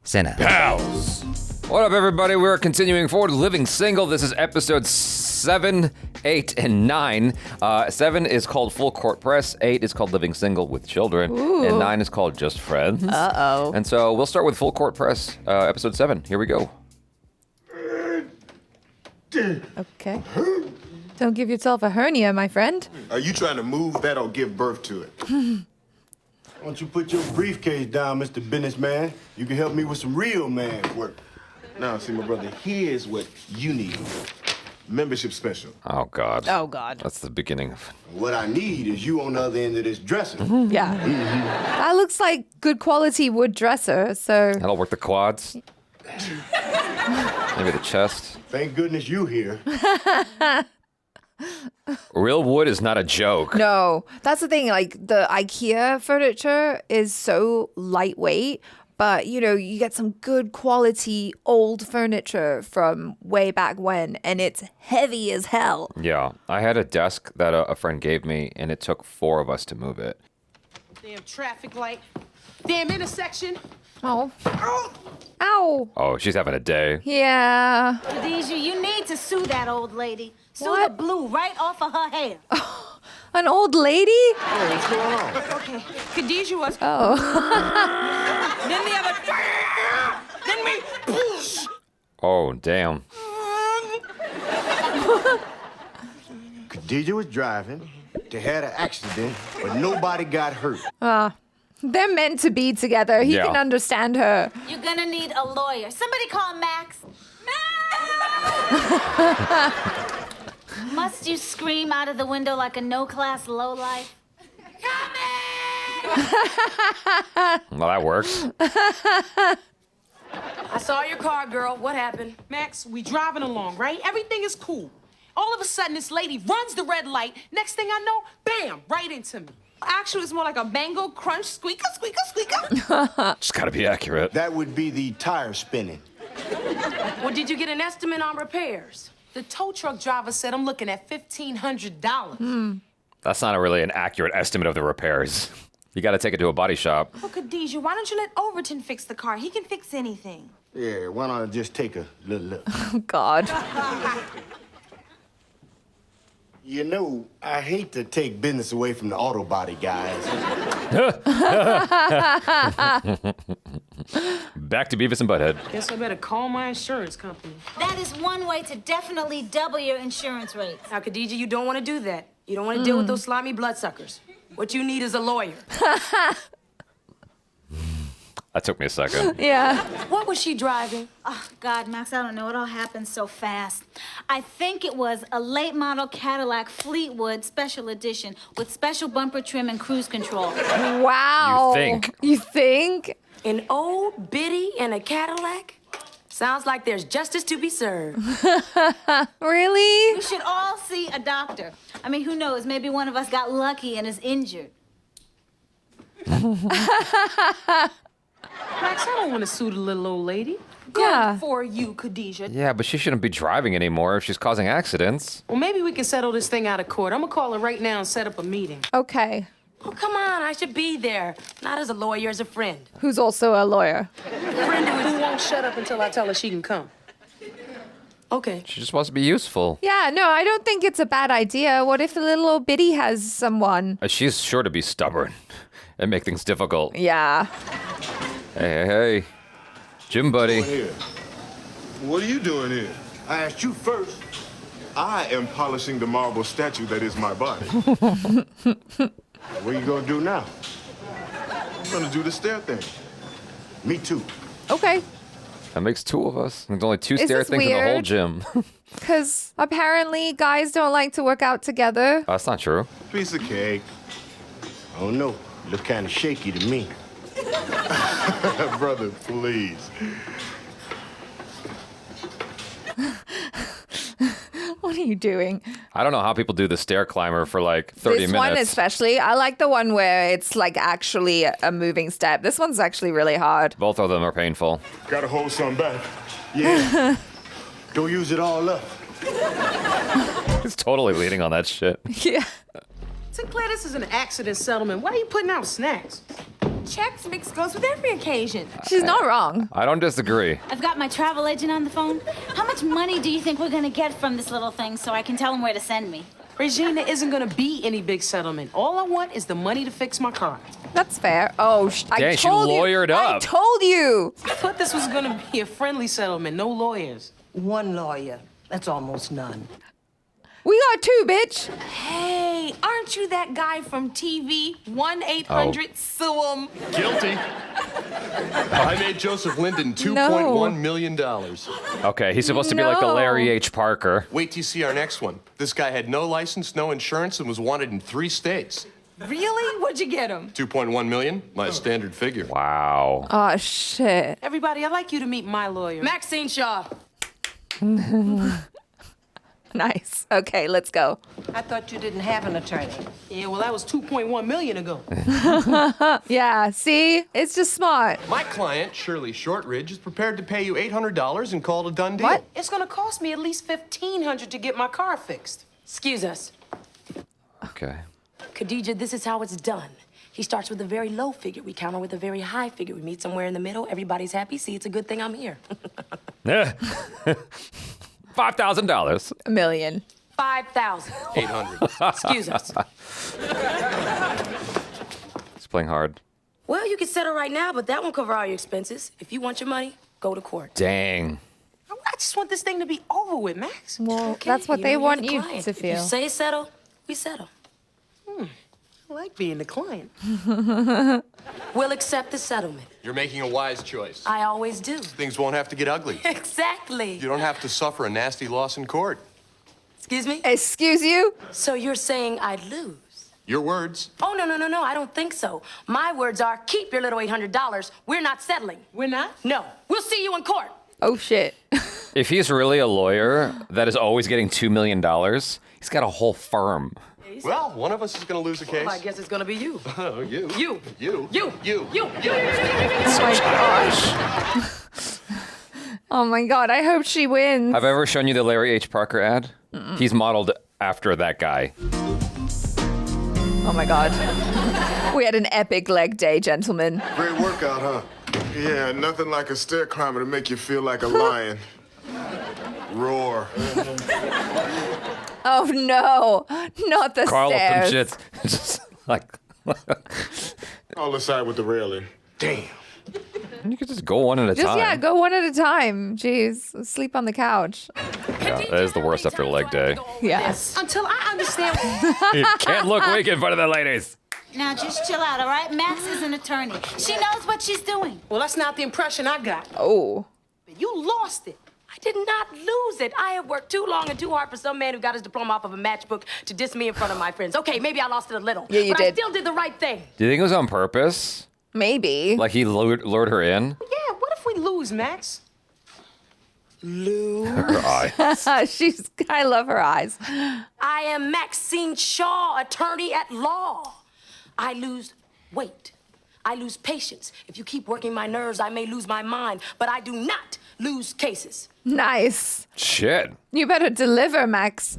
Sinner. Pals! What up, everybody? We're continuing forward, Living Single. This is episode 7, 8, and 9. 7 is called Full Court Press. 8 is called Living Single with Children. Ooh. And 9 is called Just Friends. Uh-oh. And so we'll start with Full Court Press, episode 7. Here we go. Okay. Don't give yourself a hernia, my friend. Are you trying to move that or give birth to it? Why don't you put your briefcase down, Mr. Businessman? You can help me with some real man's work. Now, see, my brother, here's what you need. Membership special. Oh, God. Oh, God. That's the beginning of... What I need is you on the other end of this dresser. Yeah. That looks like good quality wood dresser, so... That'll work the quads. Maybe the chest. Thank goodness you here. Real wood is not a joke. No, that's the thing. Like, the IKEA furniture is so lightweight, but, you know, you get some good quality old furniture from way back when, and it's heavy as hell. Yeah. I had a desk that a friend gave me, and it took 4 of us to move it. Damn traffic light. Damn intersection. Oh. Ow. Oh, she's having a day. Yeah. Khadijah, you need to sue that old lady. Sue What? the blue right off of her hair. An old lady? What's going on? Okay. Khadijah was. Oh. Then the other. Then me. Push. Oh, damn. Khadijah was driving. They had an accident, but nobody got hurt. They're meant to be together. He Yeah. can understand her. You're gonna need a lawyer. Somebody call Max. Must you scream out of the window like a no-class lowlife? Well, that works. I saw your car, girl. What happened? Max, we driving along, right? Everything is cool. All of a sudden, this lady runs the red light. Next thing I know, bam, right into me. Actually, it's more like a mango crunch, squeaker, squeaker, squeaker. Just gotta be accurate. That would be the tire spinning. Well, did you get an estimate on repairs? The tow truck driver said I'm looking at $1,500. That's not really an accurate estimate of the repairs. You gotta take it to a body shop. Oh, Khadijah, why don't you let Overton fix the car? He can fix anything. Yeah, why don't I just take a little look? Oh, God. You know, I hate to take business away from the auto body guys. Back to Beavis and Butthead. Guess I better call my insurance company. That is one way to definitely double your insurance rates. Now, Khadijah, you don't want to do that. You don't want to deal with those slimy bloodsuckers. What you need is a lawyer. That took me a second. Yeah. What was she driving? Oh, God, Max, I don't know. It all happened so fast. I think it was a late model Cadillac Fleetwood Special Edition with special bumper trim and cruise control. Wow. You think? You think? An old biddy and a Cadillac? Sounds like there's justice to be served. Really? We should all see a doctor. I mean, who knows? Maybe one of us got lucky and is injured. Max, I don't want to sue the little old lady. Good Yeah. for you, Khadijah. Yeah, but she shouldn't be driving anymore if she's causing accidents. Well, maybe we can settle this thing out of court. I'm gonna call her right now and set up a meeting. Okay. Oh, come on, I should be there. Not as a lawyer, as a friend. Who's also a lawyer? A friend who won't shut up until I tell her she can come. Okay. She just wants to be useful. Yeah, no, I don't think it's a bad idea. What if the little old biddy has someone? She's sure to be stubborn and make things difficult. Yeah. Hey. Gym buddy. Here. What are you doing here? I asked you first. I am polishing the marble statue that is my body. What you gonna do now? I'm gonna do the stair thing. Me too. Okay. That makes 2 of us. There's only 2 Is stair this things in the whole weird? gym. Because apparently guys don't like to work out together. That's not true. Piece of cake. I don't know. Look kind of shaky to me. Brother, please. What are you doing? I don't know how people do the stair climber for like 30 This minutes. one especially. I like the one where it's like actually a moving step. This one's actually really hard. Both of them are painful. Gotta hold some back. Yeah. Don't use it all up. He's totally leaning on that shit. Yeah. Synclaire, this is an accident settlement. Why are you putting out snacks? Chex Mix goes with every occasion. She's not wrong. I don't disagree. I've got my travel agent on the phone. How much money do you think we're gonna get from this little thing so I can tell him where to send me? Regina isn't gonna be any big settlement. All I want is the money to fix my car. That's fair. Oh, I Dang, she told you. lawyered I up. told you. I thought this was gonna be a friendly settlement, no lawyers. One lawyer. That's almost none. We got 2, bitch. Hey, aren't you that guy from TV? 1-800-SUE 'em. Guilty. I made Joseph Linden $2.1 million. Okay, he's supposed to be like the No. Larry H. Parker. Wait till you see our next one. This guy had no license, no insurance, and was wanted in 3 states. Really? What'd you get him? 2.1 million, my standard figure. Wow. Oh, shit. Everybody, I'd like you to meet my lawyer. Maxine Shaw. Nice. Okay, let's go. I thought you didn't have an attorney. Yeah, well, that was 2.1 million ago. Yeah, see? It's just smart. My client, Shirley Shortridge, is prepared to pay you $800 and call it a done deal. What? It's gonna cost me at least $1,500 to get my car fixed. Excuse us. Okay. Khadijah, this is how it's done. He starts with a very low figure. We counter with a very high figure. We meet somewhere in the middle. Everybody's happy. See, it's a good thing I'm here. Yeah. $5,000. $1 million. 5,000. 800. Excuse us. He's playing hard. Well, you can settle right now, but that won't cover all your expenses. If you want your money, go to court. Dang. I just want this thing to be over with, Max. Well, Okay, that's what they you're want the you client. to If feel. you say settle, we settle. I like being the client. We'll accept the settlement. You're making a wise choice. I always do. Things won't have to get ugly. Exactly. You don't have to suffer a nasty loss in court. Excuse me? Excuse you? So you're saying I'd lose? Your words. Oh, no, I don't think so. My words are, keep your little $800. We're not settling. We're not? No. We'll see you in court. Oh, shit. If he's really a lawyer that is always getting $2 million, he's got a whole firm. Well, one of us is going to lose a case. I guess it's gonna be you. Oh, you. You. You. You. You. You. Oh, my gosh. Oh, my God. I hope she wins. Have I ever shown you the Larry H. Parker ad? He's modeled after that guy. Oh, my God. We had an epic leg day, gentlemen. Great workout, huh? Yeah, nothing like a stair climber to make you feel like a lion. Roar. Oh, no. Not the Carl stairs. up them shits. Just like, All aside with the railing. Damn. you could just go one at a Just, time. yeah, go one at a time. Jeez. Sleep on the couch. Yeah, that is the worst after leg day. Yes. Until I understand. You can't look weak in front of the ladies. Now just chill out, all right? Max is an attorney. She knows what she's doing. Well, that's not the impression I got. Oh. You lost it. I did not lose it. I have worked too long and too hard for some man who got his diploma off of a matchbook to diss me in front of my friends. Okay, maybe I lost it a little. Yeah, you but did. I still did the right thing. Do you think it was on purpose? Maybe. Like he lured her in? Yeah, what if we lose, Max? Lose? Her eye. I love her eyes. I am Maxine Shaw, attorney at law. I lose weight. I lose patience. If you keep working my nerves, I may lose my mind, but I do not lose cases. Nice. Shit. You better deliver, Max.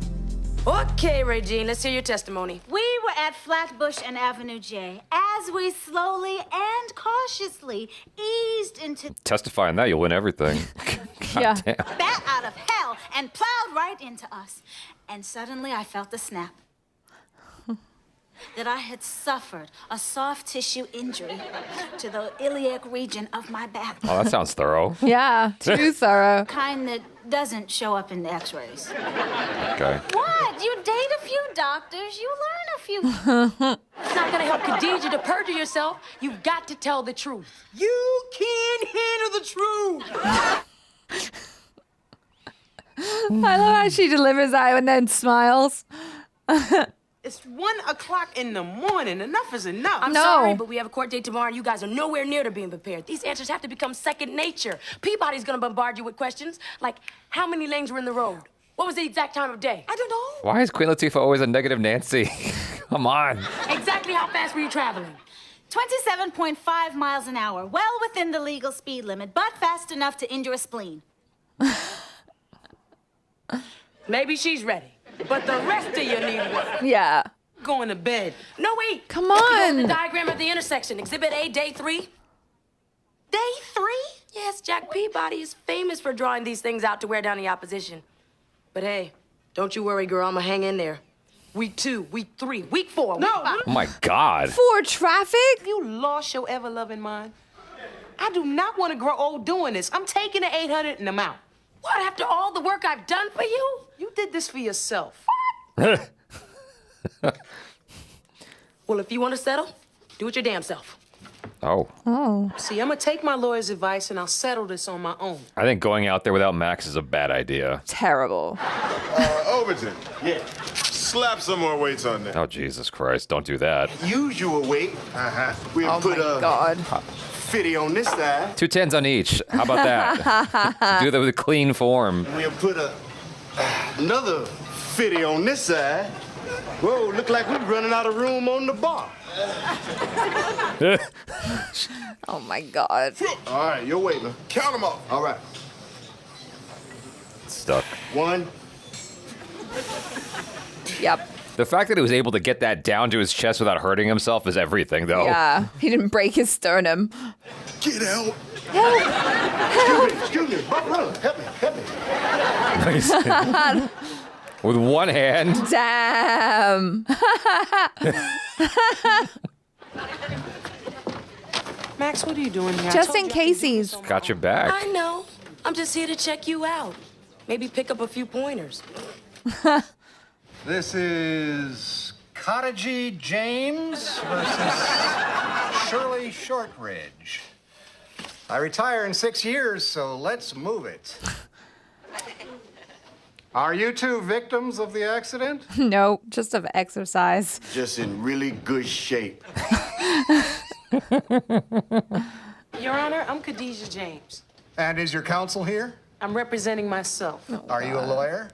Okay, Regine, let's hear your testimony. We were at Flatbush and Avenue J as we slowly and cautiously eased into Testifying that, you'll win everything. Yeah. Damn. bat out of hell and plowed right into us. And suddenly I felt the snap. That I had suffered a soft tissue injury to the iliac region of my back. Oh, that sounds thorough. Yeah, too thorough. Kind that doesn't show up in the x-rays. Okay. What? You date a few doctors, you learn a few. It's not gonna help Khadijah to perjure yourself. You've got to tell the truth. You can't handle the truth. I love how she delivers that and then smiles. It's 1 o'clock in the morning. Enough is enough. I'm No. sorry, but we have a court date tomorrow and you guys are nowhere near to being prepared. These answers have to become second nature. Peabody's gonna bombard you with questions like, how many lanes were in the road? What was the exact time of day? I don't know. Why is Queen Latifah always a negative Nancy? Come on. Exactly how fast were you traveling? 27.5 miles an hour, well within the legal speed limit, but fast enough to injure a spleen. Maybe she's ready, but the rest of you need work. Yeah. going to bed. No, wait. Come Behold on. the diagram of the intersection. Exhibit A, day 3. Day 3? Yes, Jack Peabody is famous for drawing these things out to wear down the opposition. But hey, don't you worry, girl. I'ma hang in there. Week 2, week 3, week 4, week 5. Oh my God. For traffic? You lost your ever-loving mind. I do not want to grow old doing this. I'm taking the 800 and I'm out. What, after all the work I've done for you? You did this for yourself. Well, if you want to settle, do it your damn self. Oh. Oh. See, I'm going to take my lawyer's advice and I'll settle this on my own. I think going out there without Max is a bad idea. Terrible. Overton. Yeah. Slap some more weights on there. Oh, Jesus Christ. Don't do that. Usual weight. We'll Oh put my a God. 50 on this side. 2 10s on each. How about that? Do that with a clean form. We'll put another 50 on this side. Whoa, look like we're running out of room on the bar. Oh my God. All right, your weight, man. Count them off. All right. Stuck. 1. Yep. The fact that he was able to get that down to his chest without hurting himself is everything, though. Yeah. He didn't break his sternum. Get out. Excuse me. Brother, help me. With one hand. Damn. Max, what are you doing here? I Just told in you I case can do he's. this on my Got your own. back. I know. I'm just here to check you out. Maybe pick up a few pointers. This is Khadijah James versus Shirley Shortridge. I retire in 6 years, so let's move it. Are you two victims of the accident? No, just of exercise. Just in really good shape. Your Honor, I'm Khadijah James. And is your counsel here? I'm representing myself. Are you a lawyer?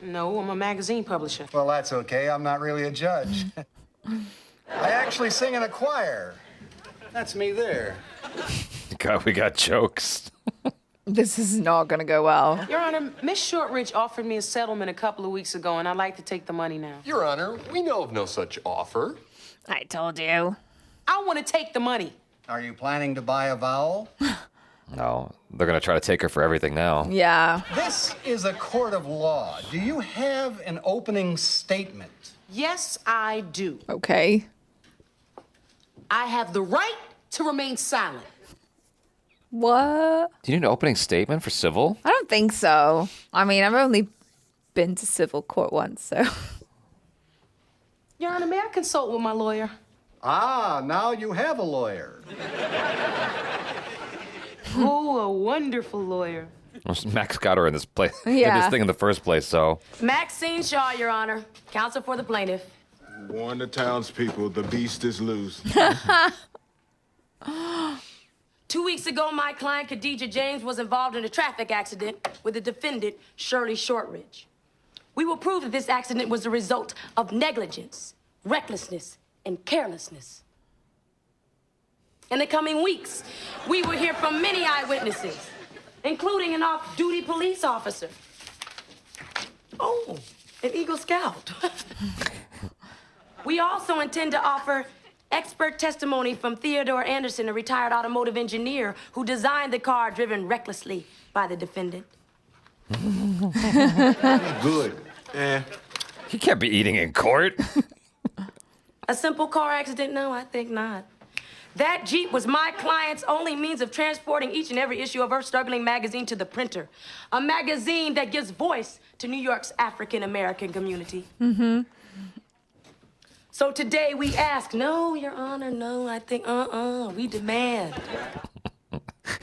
No, I'm a magazine publisher. Well, that's okay. I'm not really a judge. I actually sing in a choir. That's me there. God, we got jokes. This is not going to go well. Your Honor, Miss Shortridge offered me a settlement a couple of weeks ago, and I'd like to take the money now. Your Honor, we know of no such offer. I told you. I want to take the money. Are you planning to buy a vowel? No, they're going to try to take her for everything now. Yeah. This is a court of law. Do you have an opening statement? Yes, I do. Okay. I have the right to remain silent. What? Do you need an opening statement for civil? I don't think so. I mean, I've only been to civil court once, so. Your Honor, may I consult with my lawyer? Ah, now you have a lawyer. Oh, a wonderful lawyer. Well, Max got her in this place, in Yeah. this thing in the first place, so. Maxine Shaw, Your Honor. Counsel for the plaintiff. Warn the townspeople, the beast is loose. 2 weeks ago, my client, Khadijah James, was involved in a traffic accident with the defendant, Shirley Shortridge. We will prove that this accident was the result of negligence, recklessness, and carelessness. In the coming weeks, we will hear from many eyewitnesses, including an off-duty police officer. Oh, an Eagle Scout. We also intend to offer expert testimony from Theodore Anderson, a retired automotive engineer who designed the car driven recklessly by the defendant. Good. He can't be eating in court. A simple car accident? No, I think not. That Jeep was my client's only means of transporting each and every issue of her struggling magazine to the printer. A magazine that gives voice to New York's African-American community. Mm-hmm. So today we ask, no, Your Honor, no, I think, we demand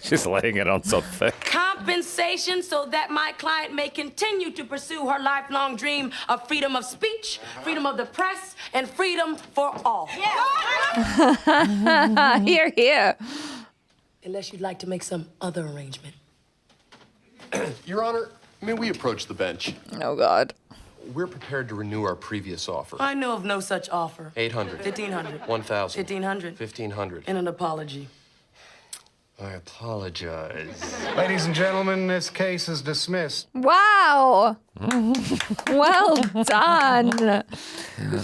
She's laying it on so thick. compensation so that my client may continue to pursue her lifelong dream of freedom of speech, freedom of the press, and freedom for all. Here, here. Unless you'd like to make some other arrangement. Your Honor, may we approach the bench? Oh, God. We're prepared to renew our previous offer. I know of no such offer. 800. 1,500. 1,000. 1,500. 1,500. And an apology. I apologize. Ladies and gentlemen, this case is dismissed. Wow. Well done.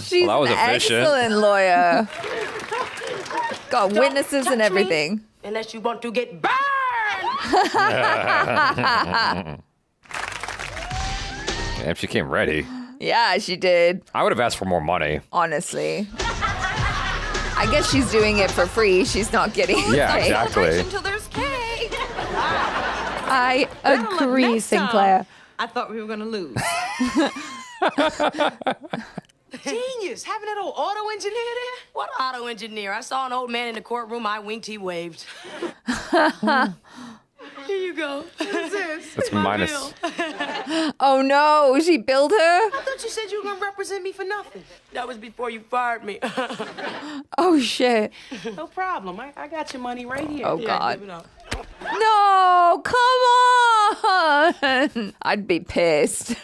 She's Well, that was an efficient. excellent lawyer. Got witnesses and everything. Unless you want to get burned. Damn, she came ready. Yeah, she did. I would have asked for more money. Honestly. I guess she's doing it for free. She's not getting Yeah, paid. exactly. Until there's cake. I agree, Synclaire. I thought we were gonna lose. Genius, having that old auto engineer there. What auto engineer? I saw an old man in the courtroom. I winked, he waved. Here you go. What is this? That's minus. Oh no, she billed her? I thought you said you were gonna represent me for nothing. That was before you fired me. Oh shit. No problem. I got your money right here. Oh, Yeah, God. give it up. No, come on. I'd be pissed.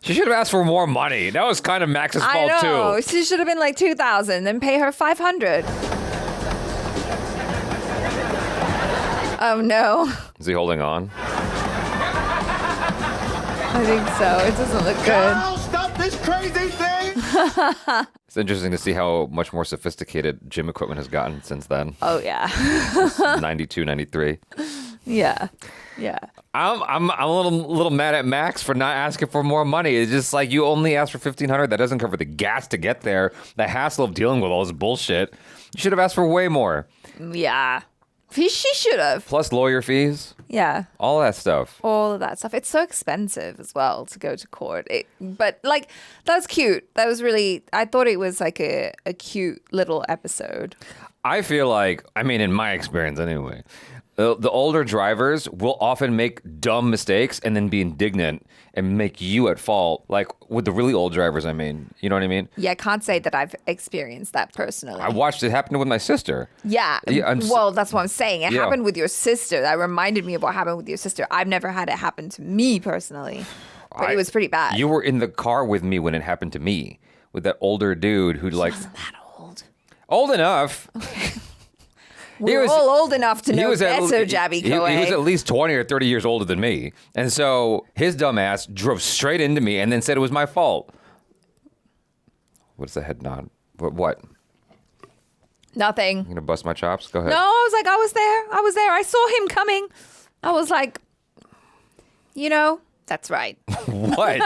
She should have asked for more money. That was kind of Max's I fault know. too. She should have been like 2,000 and pay her 500. Oh no. Is he holding on? I think so. It doesn't look good. Now stop this crazy thing! It's interesting to see how much more sophisticated gym equipment has gotten since then. Oh yeah. 92, 93. Yeah. Yeah. I'm a little mad at Max for not asking for more money. It's just like you only asked for $1,500. That doesn't cover the gas to get there. The hassle of dealing with all this bullshit. You should have asked for way more. Yeah. She should have. Plus lawyer fees, Yeah. all that stuff. All of that stuff. It's so expensive as well to go to court. But like, that's cute. That was really, I thought it was like a cute little episode. I feel like, I mean, in my experience anyway, the older drivers will often make dumb mistakes and then be indignant and make you at fault. Like with the really old drivers, I mean, you know what I mean? Yeah, I can't say that I've experienced that personally. I watched it happen with my sister. Yeah. Well, that's what I'm saying. It Yeah. happened with your sister. That reminded me of what happened with your sister. I've never had it happen to me personally, but it was pretty bad. You were in the car with me when it happened to me with that older dude who like wasn't that old. Old enough. We're all old enough to know better, Jaby Koay. He was at least 20 or 30 years older than me. And so his dumb ass drove straight into me and then said it was my fault. What's the head nod? What? Nothing. You gonna bust my chops? Go ahead. No, I was like, I was there. I saw him coming. I was like, that's right. What?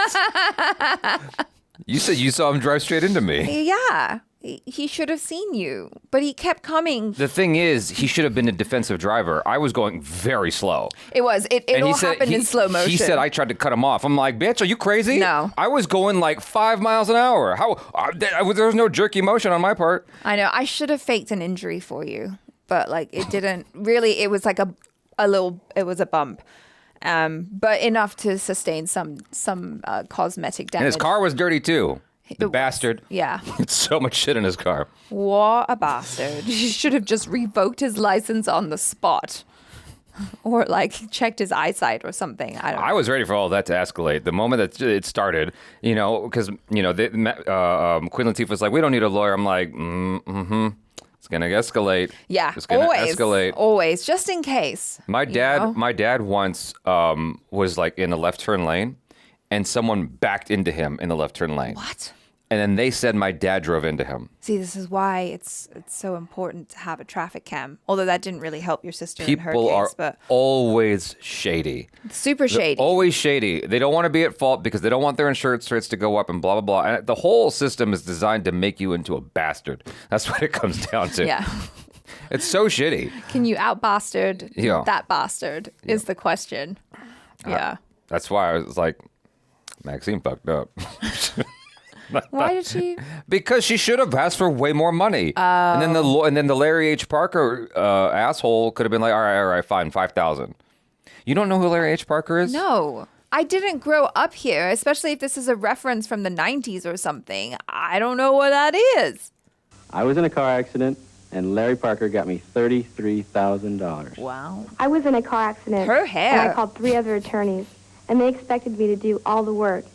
You said you saw him drive straight into me. Yeah. He should have seen you, but he kept coming. The thing is, he should have been a defensive driver. I was going very slow. It was. It And all happened in slow motion. He said I tried to cut him off. I'm like, bitch, are you crazy? No. I was going like 5 miles an hour. There was no jerky motion on my part. I know. I should have faked an injury for you, but like it didn't really. It was like a little. It was a bump, but enough to sustain some cosmetic damage. And his car was dirty too. The bastard. Yeah. So much shit in his car. What a bastard. He should have just revoked his license on the spot. Or like checked his eyesight or something. I don't know. I was ready for all that to escalate. The moment that it started, because, Queen Latifah was like, we don't need a lawyer. I'm like, it's going to escalate. Yeah, It's going to always. escalate. Always, just in case. My dad once was like in a left turn lane and someone backed into him in the left turn lane. What? And then they said my dad drove into him. See, this is why it's so important to have a traffic cam. Although that didn't really help your sister in her People case, are but always shady. super shady. They're always shady. They don't want to be at fault because they don't want their insurance rates to go up and blah, blah, blah. And the whole system is designed to make you into a bastard. That's what it comes down to. Yeah. It's so shitty. Can you out bastard that bastard is the question. Yeah. That's why I was like, Maxine fucked up. Why did she? Because she should have asked for way more money. And then the Larry H. Parker asshole could have been like, all right, fine, $5,000. You don't know who Larry H. Parker is? No. I didn't grow up here, especially if this is a reference from the 90s or something. I don't know what that is. I was in a car accident, and Larry Parker got me $33,000. Wow. I was in a car accident. Her hair. And I called 3 other attorneys, and they expected me to do all the work.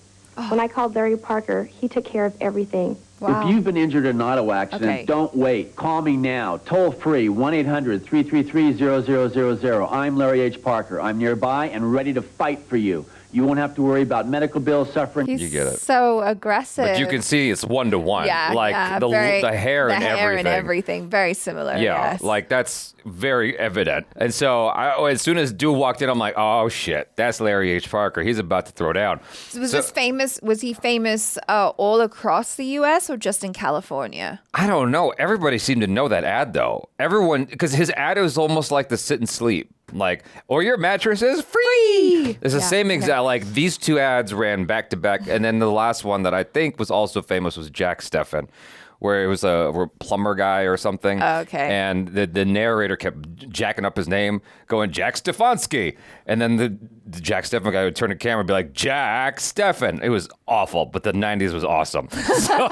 When I called Larry Parker, he took care of everything. Wow. If you've been injured in an auto accident, don't wait. Call me now. Toll free, 1-800-333-0000. I'm Larry H. Parker. I'm nearby and ready to fight for you. You won't have to worry about medical bills, suffering. He's get it. so aggressive. But you can see it's 1-to-1. Yeah, like yeah, the hair the and hair everything. and everything. Very similar. Yeah, yes. like that's very evident. And so as soon as Dude walked in, I'm like, oh shit, that's Larry H. Parker. He's about to throw down. Was he famous all across the U.S. or just in California? I don't know. Everybody seemed to know that ad though. Everyone, because his ad was almost like the sit and sleep. Like, or your mattress is free. It's the same exact, like these two ads ran back to back. And then the last one that I think was also famous was Jack Steffen, where it was a plumber guy or something. Oh, okay. And the narrator kept jacking up his name, going, Jack Stefanski. And then the Jack Steffen guy would turn the camera and be like, Jack Steffen. It was awful, but the 90s was awesome. So,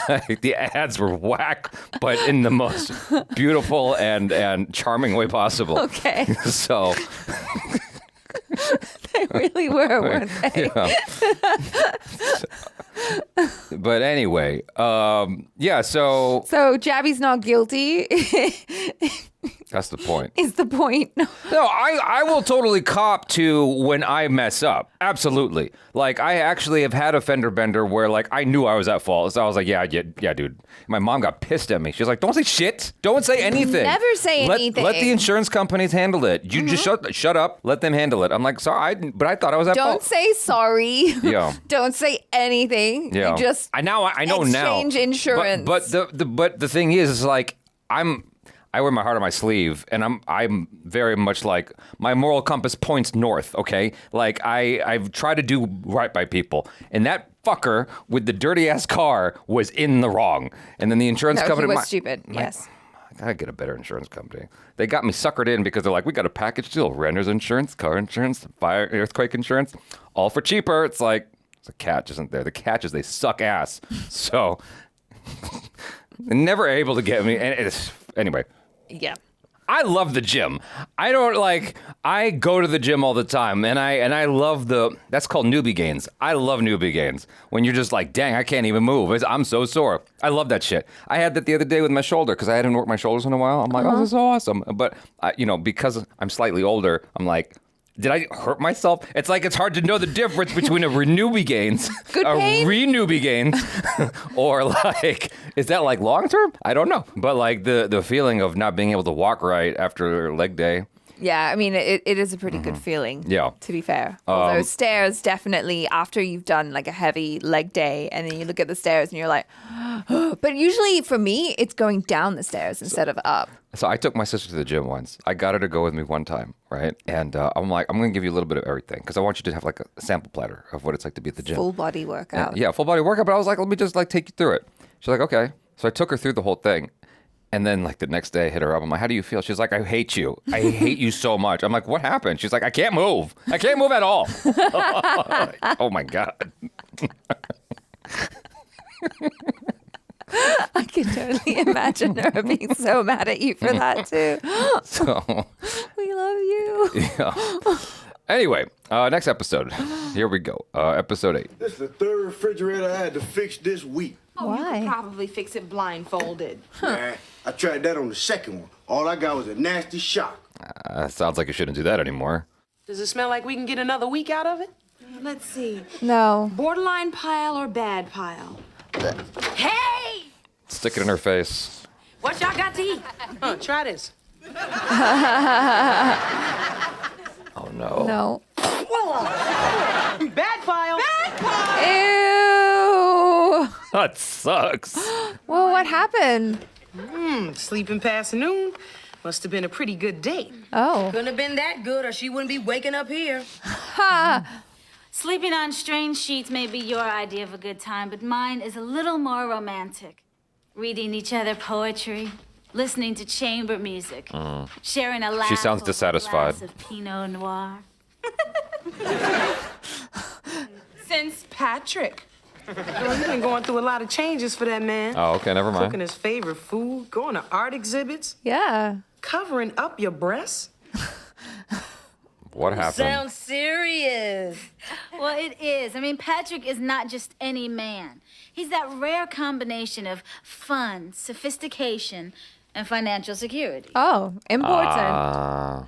like, the ads were whack, but in the most beautiful and charming way possible. Okay. So... They really were, weren't they? Yeah. But anyway, yeah, so Jaby's not guilty. that's the point. Is the point. No, I will totally cop to when I mess up. Absolutely. Like, I actually have had a fender bender where, like, I knew I was at fault. So I was like, yeah, dude. My mom got pissed at me. She's like, don't say shit. Don't say anything. Never say anything. Let the insurance companies handle it. You just shut up. Let them handle it. I'm like, sorry, but I thought I was at fault. Don't say sorry. Yeah. Don't say anything. Yeah. You just I know now. exchange insurance. But the thing is like, I wear my heart on my sleeve, and I'm very much like, my moral compass points north, okay? Like, I've tried to do right by people, and that fucker with the dirty-ass car was in the wrong. And then the insurance company... he was stupid, yes. I gotta get a better insurance company. They got me suckered in because they're like, we got a package deal, renter's insurance, car insurance, fire, earthquake insurance, all for cheaper. It's like, the catch isn't there. The catch is they suck ass. So, they're never able to get me, and anyway... Yeah. I love the gym. I go to the gym all the time, and I love that's called newbie gains. I love newbie gains. When you're just like, dang, I can't even move. I'm so sore. I love that shit. I had that the other day with my shoulder because I hadn't worked my shoulders in a while. I'm like, oh, this is so awesome. But, because I'm slightly older, I'm like, did I hurt myself? It's like it's hard to know the difference between a newbie gains, re-newbie gains, or like, is that like long term? I don't know. But like the feeling of not being able to walk right after leg day. Yeah, I mean, it is a pretty good feeling. Yeah. To be fair. Although stairs, definitely, after you've done like a heavy leg day, and then you look at the stairs and you're like, but usually for me, it's going down the stairs instead of up. So I took my sister to the gym once. I got her to go with me one time, right? And I'm like, I'm going to give you a little bit of everything because I want you to have like a sample platter of what it's like to be at the gym. Full body workout. Yeah, full body workout. But I was like, let me just like take you through it. She's like, okay. So I took her through the whole thing. And then like the next day I hit her up. I'm like, how do you feel? She's like, I hate you. I hate you so much. I'm like, what happened? She's like, I can't move. I can't move at all. Oh my God. I can totally imagine her being so mad at you for that too. So we love you. Yeah. Anyway, next episode. Here we go. Episode 8. This is the third refrigerator I had to fix this week. Oh, you could probably fix it blindfolded. Nah, I tried that on the second one. All I got was a nasty shock. Sounds like you shouldn't do that anymore. Does it smell like we can get another week out of it? Let's see. No. Borderline pile or bad pile? Hey! Stick it in her face. What y'all got to eat? Try this. Oh, no. No. Bad pile. Bad pile. Ew. That sucks. Well, what happened? Sleeping past noon. Must have been a pretty good date. Oh. Couldn't have been that good or she wouldn't be waking up here. Ha. Sleeping on strange sheets may be your idea of a good time, but mine is a little more romantic. Reading each other poetry, listening to chamber music, sharing a laugh. She sounds over dissatisfied. A glass of Pinot Noir. Since Patrick. You've been going through a lot of changes for that man. Oh, okay, never mind. Cooking his favorite food, going to art exhibits. Yeah. Covering up your breasts. What happened? Sounds serious. Well, it is. I mean, Patrick is not just any man. He's that rare combination of fun, sophistication, and financial security. Oh, important.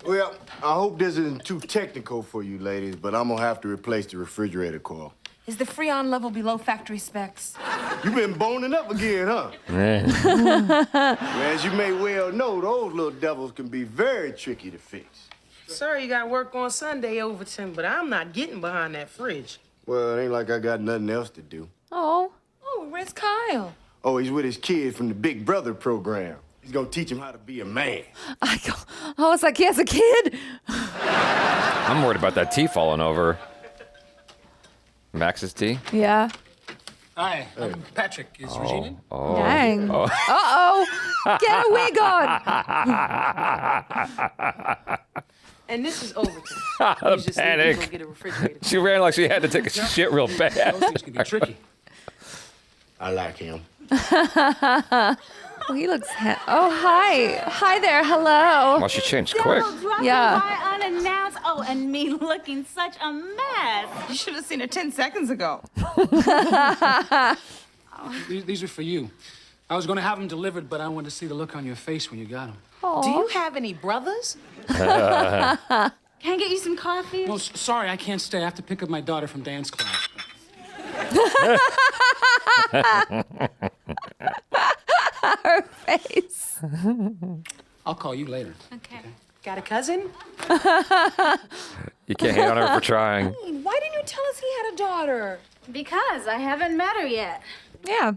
Well, I hope this isn't too technical for you ladies, but I'm gonna have to replace the refrigerator coil. Is the Freon level below factory specs? You been boning up again, huh? Well, as you may well know, those little devils can be very tricky to fix. Sorry you got work on Sunday, Overton, but I'm not getting behind that fridge. Well, it ain't like I got nothing else to do. Oh. Oh, where's Kyle? Oh, he's with his kid from the Big Brother program. He's gonna teach him how to be a man. I was like, he has a kid? I'm worried about that tea falling over. Max's tea? Yeah. Hi, I'm Patrick. Is Regina? Oh. Dang. Oh. Uh-oh. Get a wig on. And this is Overton. The panic. Go get a refrigerator. She ran like she had to take a shit real bad. Those things can be tricky. I like him. Oh, he looks. Oh, hi. Hi there. Hello. Well, she changed quick. Yeah. By unannounced. Oh, and me looking such a mess. You should have seen her 10 seconds ago. These are for you. I was going to have them delivered, but I wanted to see the look on your face when you got them. Do you have any brothers? Can I get you some coffee? No, sorry, I can't stay. I have to pick up my daughter from dance class. Her face. I'll call you later. Okay. Got a cousin? You can't hate on her for trying. Why didn't you tell us he had a daughter? Because I haven't met her yet. Yeah.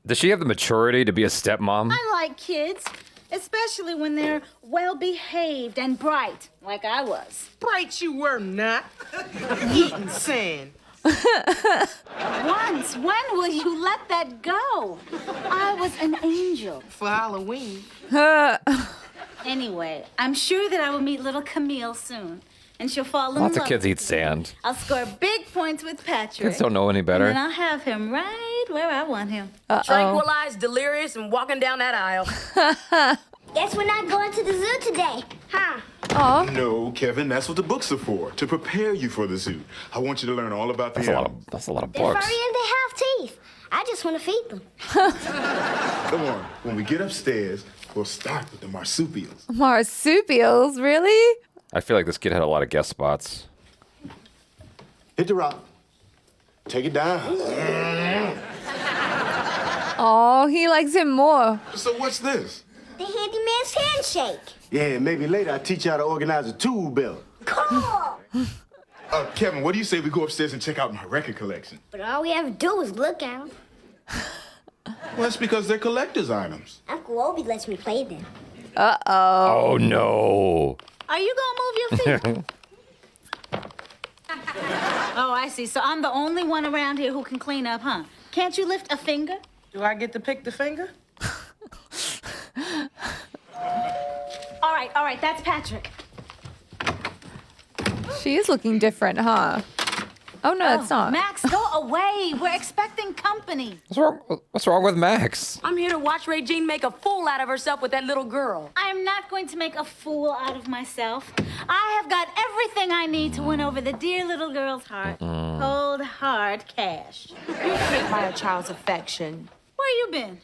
Does she have the maturity to be a stepmom? I like kids, especially when they're well-behaved and bright, like I was. Bright you were not. Eating sand. Once. When will you let that go? I was an angel. For Halloween. Anyway, I'm sure that I will meet little Camille soon, and she'll fall in love. Lots of kids eat sand. I'll score big points with Patrick. Kids don't know any better. And then I'll have him right where I want him. Tranquilized, delirious, and walking down that aisle. Guess we're not going to the zoo today, huh? Oh. No, Kevin, that's what the books are for, to prepare you for the zoo. I want you to learn all about the animals. That's a lot of They're books. furry and they have teeth. I just want to feed them. Come on, when we get upstairs, we'll start with the marsupials. Marsupials, really? I feel like this kid had a lot of guest spots. Hit the rock. Take it down. Oh, he likes him more. So what's this? The handyman's handshake. Yeah, maybe later I'll teach you how to organize a tool belt. Cool. Kevin, what do you say we go upstairs and check out my record collection? But all we ever do is look at them. Well, that's because they're collector's items. Uncle Obi lets me play them. Uh-oh. Oh, no. Are you gonna move your feet? Oh, I see. So I'm the only one around here who can clean up, huh? Can't you lift a finger? Do I get to pick the finger? All right, that's Patrick. She is looking different, huh? Oh, no, it's not. Max, go away. We're expecting company. What's wrong with Max? I'm here to watch Regine make a fool out of herself with that little girl. I'm not going to make a fool out of myself. I have got everything I need to win over the dear little girl's heart. Cold, hard cash. You hit by a child's affection. Where you been?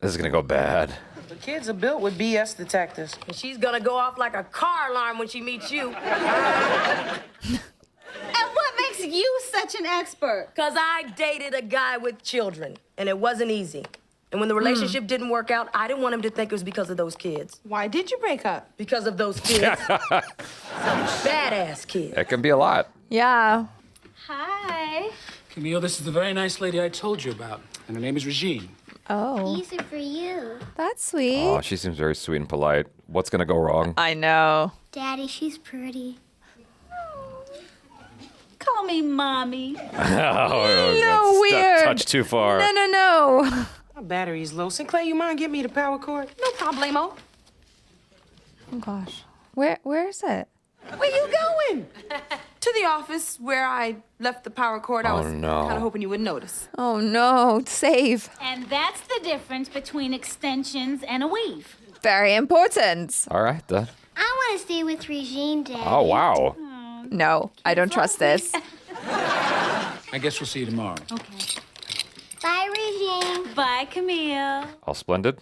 This is gonna go bad. The kids are built with BS detectors. And she's gonna go off like a car alarm when she meets you. And what makes you such an expert? Because I dated a guy with children, and it wasn't easy. And when the relationship didn't work out, I didn't want him to think it was because of those kids. Why did you break up? Because of those kids. Some badass kids. It can be a lot. Yeah. Hi. Camille, this is the very nice lady I told you about, and her name is Regine. Oh. These are for you. That's sweet. Oh, she seems very sweet and polite. What's gonna go wrong? I know. Daddy, she's pretty. Call me Mommy. No, weird. Touch too far. No. My battery's low. Synclaire, you mind getting me the power cord? No problemo. Oh, gosh. Where is it? Where you going? To the office where I left the power cord. I was no. kind of hoping you would notice. Oh, no. Save. And that's the difference between extensions and a weave. Very important. All right, then. I want to stay with Regine, Daddy. Oh, wow. No, I don't trust this. I guess we'll see you tomorrow. Okay. Bye, Regine. Bye, Camille. All splendid.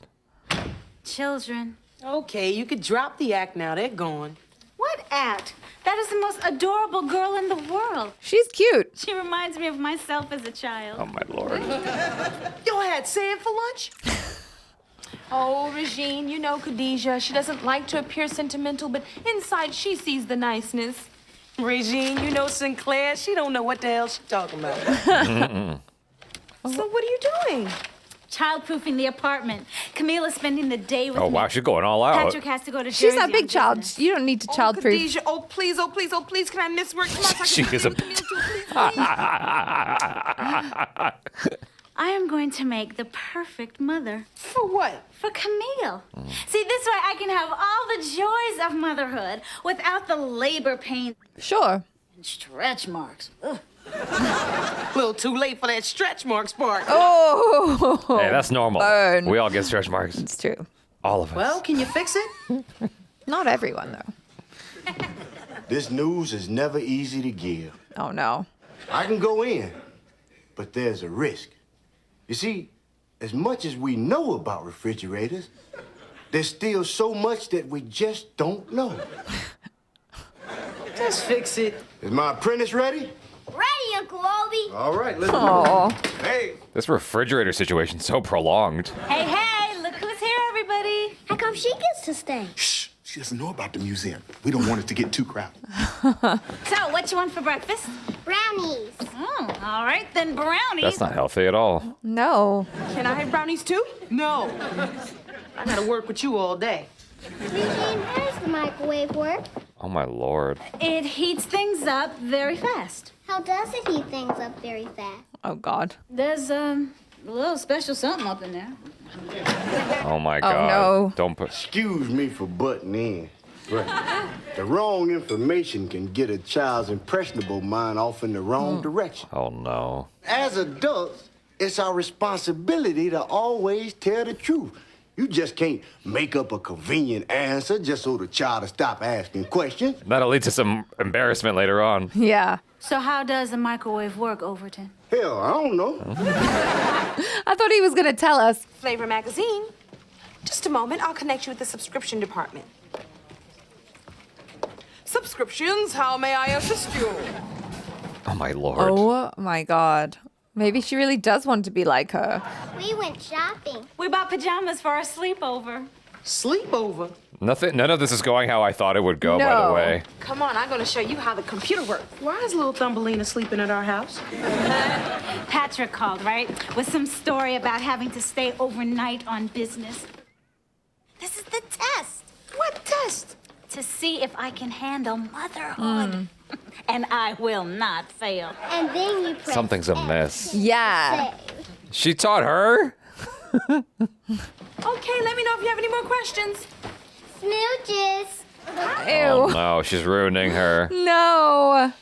Children. Okay, you could drop the act now. They're gone. What act? That is the most adorable girl in the world. She's cute. She reminds me of myself as a child. Oh, my Lord. Y'all had sand for lunch? Oh, Regine, you know Khadijah. She doesn't like to appear sentimental, but inside she sees the niceness. Regine, you know Synclaire. She don't know what the hell she's talking about. So what are you doing? Childproofing the apartment. Camille is spending the day with me. Oh, wow, she's going all out. Patrick has to go to Jersey. She's a big on child. business. You don't need to childproof. Khadijah, oh, please, oh, please, oh, please, can I miss work? Come on, so I She can is a... Camille too, please, please. I am going to make the perfect mother. For what? For Camille. See, this way I can have all the joys of motherhood without the labor pain Sure. and stretch marks. Ugh. A little too late for that stretch marks part. Oh. Hey, that's normal. Burn. We all get stretch marks. It's true. All of us. Well, can you fix it? Not everyone, though. This news is never easy to give. Oh, no. I can go in, but there's a risk. You see, as much as we know about refrigerators, there's still so much that we just don't know. Just fix it. Is my apprentice ready? Ready, Uncle Obi. All right, let's Aw. go. Hey. This refrigerator situation's so prolonged. Hey, hey, look who's here, everybody. How come she gets to stay? Shh. She doesn't know about the museum. We don't want it to get too crowded. So, what you want for breakfast? Brownies. Oh, all right, then brownies. That's not healthy at all. No. Can I have brownies too? No. I gotta work with you all day. Regine, how does the microwave work? Oh, my Lord. It heats things up very fast. How does it heat things up very fast? Oh, God. There's a little special something up in there. Oh, my God. no. Don't put... Excuse me for butting in, but the wrong information can get a child's impressionable mind off in the wrong direction. Oh, no. As adults, it's our responsibility to always tell the truth. You just can't make up a convenient answer just so the child will stop asking questions. That'll lead to some embarrassment later on. Yeah. So how does the microwave work, Overton? Hell, I don't know. I thought he was going to tell us. Flavor magazine. Just a moment, I'll connect you with the subscription department. Subscriptions, how may I assist you? Oh, my Lord. Oh, my God. Maybe she really does want to be like her. We went shopping. We bought pajamas for our sleepover. Sleepover? None of this is going how I thought it would go, by the No. way. Come on, I'm gonna show you how the computer works. Why is little Thumbelina sleeping at our house? Patrick called, right? With some story about having to stay overnight on business. This is the test. What test? To see if I can handle motherhood. And I will not fail. And then you press Something's amiss. Yeah. save. She taught her? Okay, let me know if you have any more questions. Smooches. Oh, no. She's ruining her. No.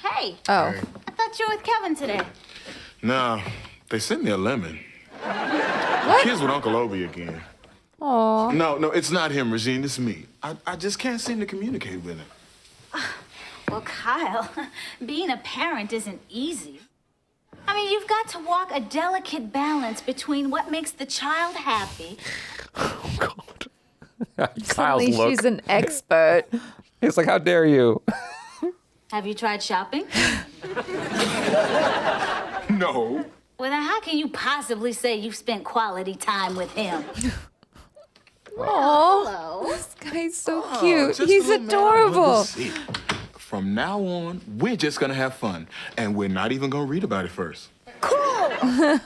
Hey, Oh. I thought you were with Kevin today. Nah, they sent me a lemon. The kids with Uncle Obi again. Aw. No, it's not him, Regine. It's me. I just can't seem to communicate with him. Well, Kyle, being a parent isn't easy. I mean, you've got to walk a delicate balance between what makes the child happy. Oh, God. Kyle's Suddenly look. she's an expert. He's like, how dare you? Have you tried shopping? No. Well, then how can you possibly say you've spent quality time with him? Aw. This guy's so Oh, cute. just He's a little adorable. See, from now on, we're just gonna have fun, and we're not even gonna read about it first. Cool. I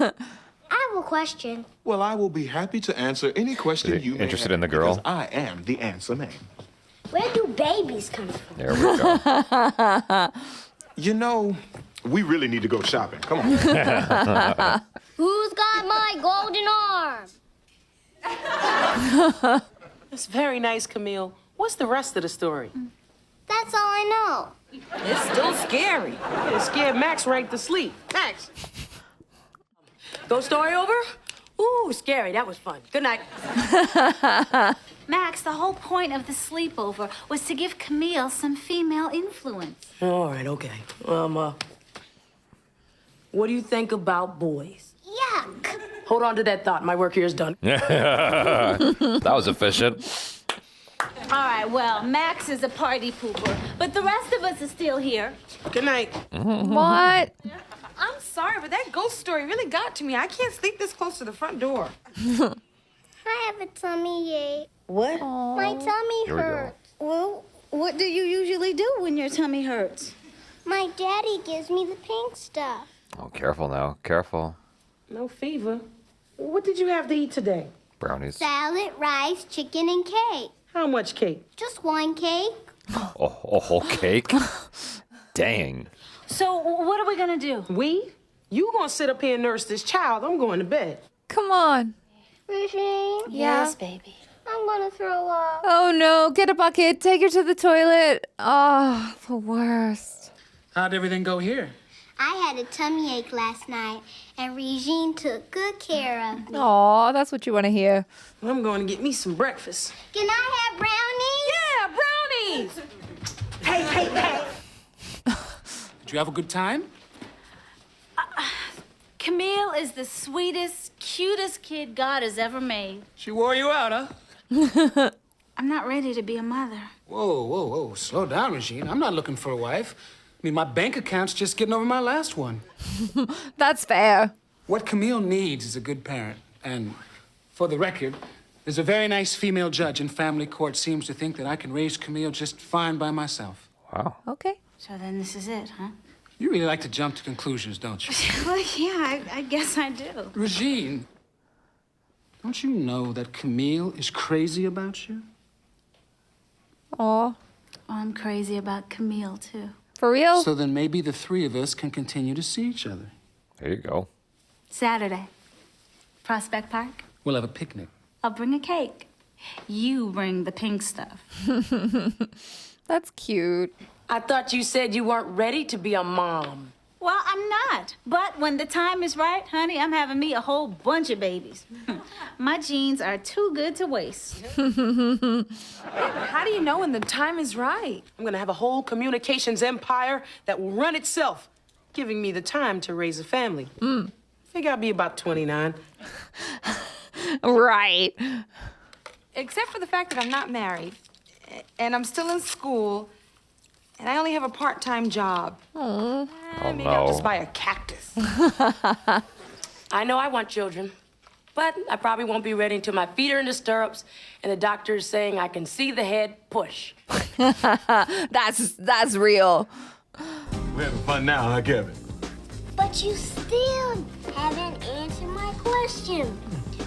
have a question. Well, I will be happy to answer any question Is he you may interested have, in the girl? because I am the answer man. Where do babies come from? There we go. You know, we really need to go shopping. Come on. Who's got my golden arm? That's very nice, Camille. What's the rest of the story? That's all I know. It's still scary. It scared Max right to sleep. Max. Ghost story over? Ooh, scary. That was fun. Good night. Max, the whole point of the sleepover was to give Camille some female influence. All right, okay. What do you think about boys? Yuck. Hold on to that thought. My work here is done. That was efficient. All right, well, Max is a party pooper, but the rest of us are still here. Good night. What? I'm sorry, but that ghost story really got to me. I can't sleep this close to the front door. I have a tummy ache. What? My tummy Here we go. hurts. Well, what do you usually do when your tummy hurts? My daddy gives me the pink stuff. Oh, careful now. Careful. No fever. What did you have to eat today? Brownies. Salad, rice, chicken, and cake. How much cake? Just one cake. Oh, a whole cake? Dang. So, what are we gonna do? We? You gonna sit up here and nurse this child? I'm going to bed. Come on. Regine, Yes, baby. I'm gonna throw up. Oh no, get a bucket, take her to the toilet. Oh, the worst. How'd everything go here? I had a tummy ache last night, and Regine took good care of me. Aw, that's what you want to hear. I'm going to get me some breakfast. Can I have brownies? Yeah, brownies! Hey. Did you have a good time? Camille is the sweetest, cutest kid God has ever made. She wore you out, huh? I'm not ready to be a mother. Whoa. Slow down, Regine. I'm not looking for a wife. I mean, my bank account's just getting over my last one. That's fair. What Camille needs is a good parent. And for the record, there's a very nice female judge in family court seems to think that I can raise Camille just fine by myself. Wow. Okay. So then this is it, huh? You really like to jump to conclusions, don't you? Well, yeah, I guess I do. Regine, don't you know that Camille is crazy about you? Aw, I'm crazy about Camille, too. for real? So then maybe the three of us can continue to see each other. There you go. Saturday. Prospect Park. We'll have a picnic. I'll bring a cake. You bring the pink stuff. That's cute. I thought you said you weren't ready to be a mom. Well, I'm not. But when the time is right, honey, I'm having me a whole bunch of babies. My genes are too good to waste. How do you know when the time is right? I'm going to have a whole communications empire that will run itself, giving me the time to raise a family. Figure I'll be about 29. Right. Except for the fact that I'm not married, and I'm still in school, and I only have a part-time job. Maybe I'll just buy a cactus. I know I want children, but I probably won't be ready until my feet are in the stirrups and the doctor is saying I can see the head push. That's real. We're having fun now, huh, Kevin? But you still haven't answered my question.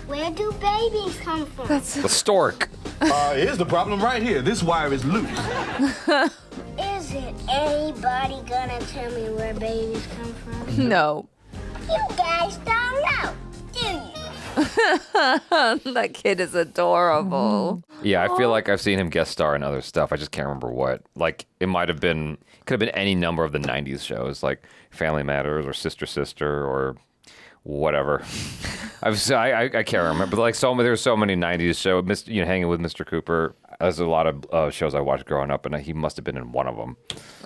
Where do babies come from? The stork. Here's the problem right here. This wire is loose. Isn't anybody gonna tell me where babies come from? No. You guys don't know, do you? That kid is adorable. Yeah, I feel like I've seen him guest star in other stuff. I just can't remember what. Like, it could have been any number of the 90s shows, like Family Matters or Sister or whatever. I can't remember. But like there's so many 90s shows, Hanging with Mr. Cooper. There's a lot of shows I watched growing up, and he must have been in one of them.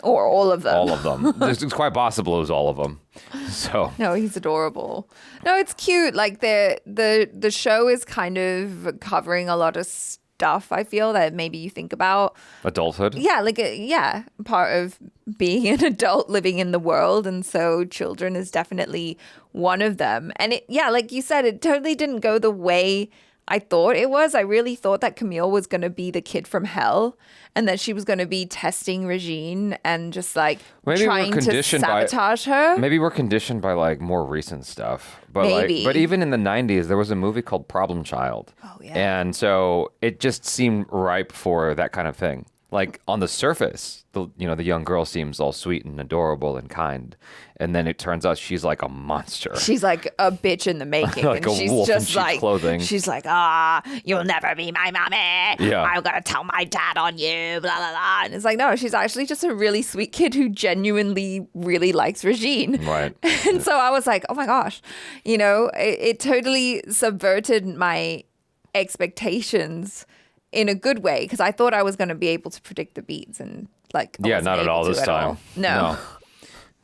Or all of them. All of them. It's quite possible it was all of them. So. No, he's adorable. No, it's cute. Like the show is kind of covering a lot of stuff, I feel, that maybe you think about. Adulthood? Yeah, part of being an adult living in the world. And so children is definitely one of them. And like you said, it totally didn't go the way I thought it was. I really thought that Camille was going to be the kid from hell and that she was going to be testing Regine and just like trying to sabotage her. Maybe we're conditioned by like more recent stuff. But Maybe. But even in the 90s, there was a movie called Problem Child. Oh, yeah. And so it just seemed ripe for that kind of thing. Like on the surface, the young girl seems all sweet and adorable and kind. And then it turns out she's like a monster. She's like a bitch in the making. Like and a she's wolf in just sheep's like clothing. She's like, you'll never be my mommy. Yeah. I'm gonna tell my dad on you, blah blah blah. And it's like, no, she's actually just a really sweet kid who genuinely really likes Regine. Right. And so I was like, oh my gosh, it totally subverted my expectations in a good way, because I thought I was going to be able to predict the beats and like. I Yeah, wasn't not at all able this to at time. all. No.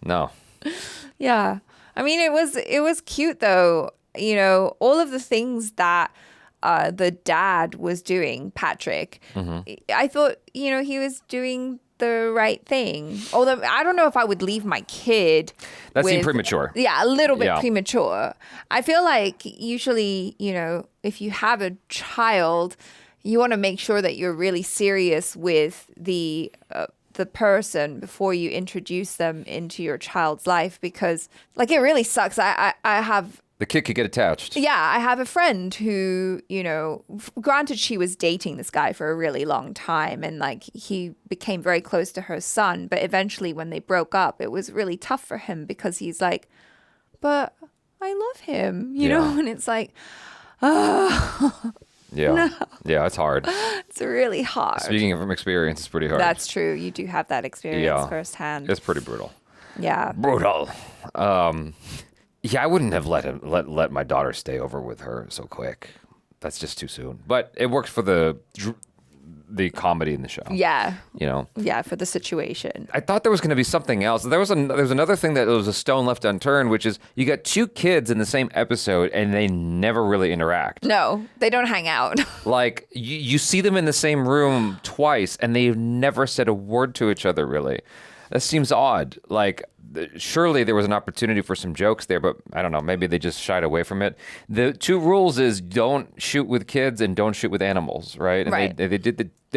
No. Yeah. I mean, it was cute though. You know, all of the things that the dad was doing, Patrick, I thought, you know, he was doing the right thing. Although I don't know if I would leave my kid. That seemed premature. Yeah, a little bit Yeah. premature. I feel like usually, you know, if you have a child, you want to make sure that you're really serious with the person before you introduce them into your child's life, because like it really sucks. I have The kid could get attached. yeah, I have a friend who, you know, granted she was dating this guy for a really long time and like he became very close to her son, but eventually when they broke up, it was really tough for him because he's like, but I love him, you know, and it's like, oh, Yeah. no. Yeah, it's hard. It's really hard. Speaking from experience, it's pretty hard. That's true. You do have that experience firsthand. It's pretty brutal. Yeah. Brutal. Yeah, I wouldn't have let my daughter stay over with her so quick. That's just too soon. But it works for the comedy in the show. Yeah. You know. Yeah, for the situation. I thought there was going to be something else. There was another thing that was a stone left unturned, which is you got two kids in the same episode and they never really interact. No, they don't hang out. Like you see them in the same room twice and they've never said a word to each other really. That seems odd. Like surely there was an opportunity for some jokes there, but I don't know, maybe they just shied away from it. The two rules is don't shoot with kids and don't shoot with animals, right? And right. They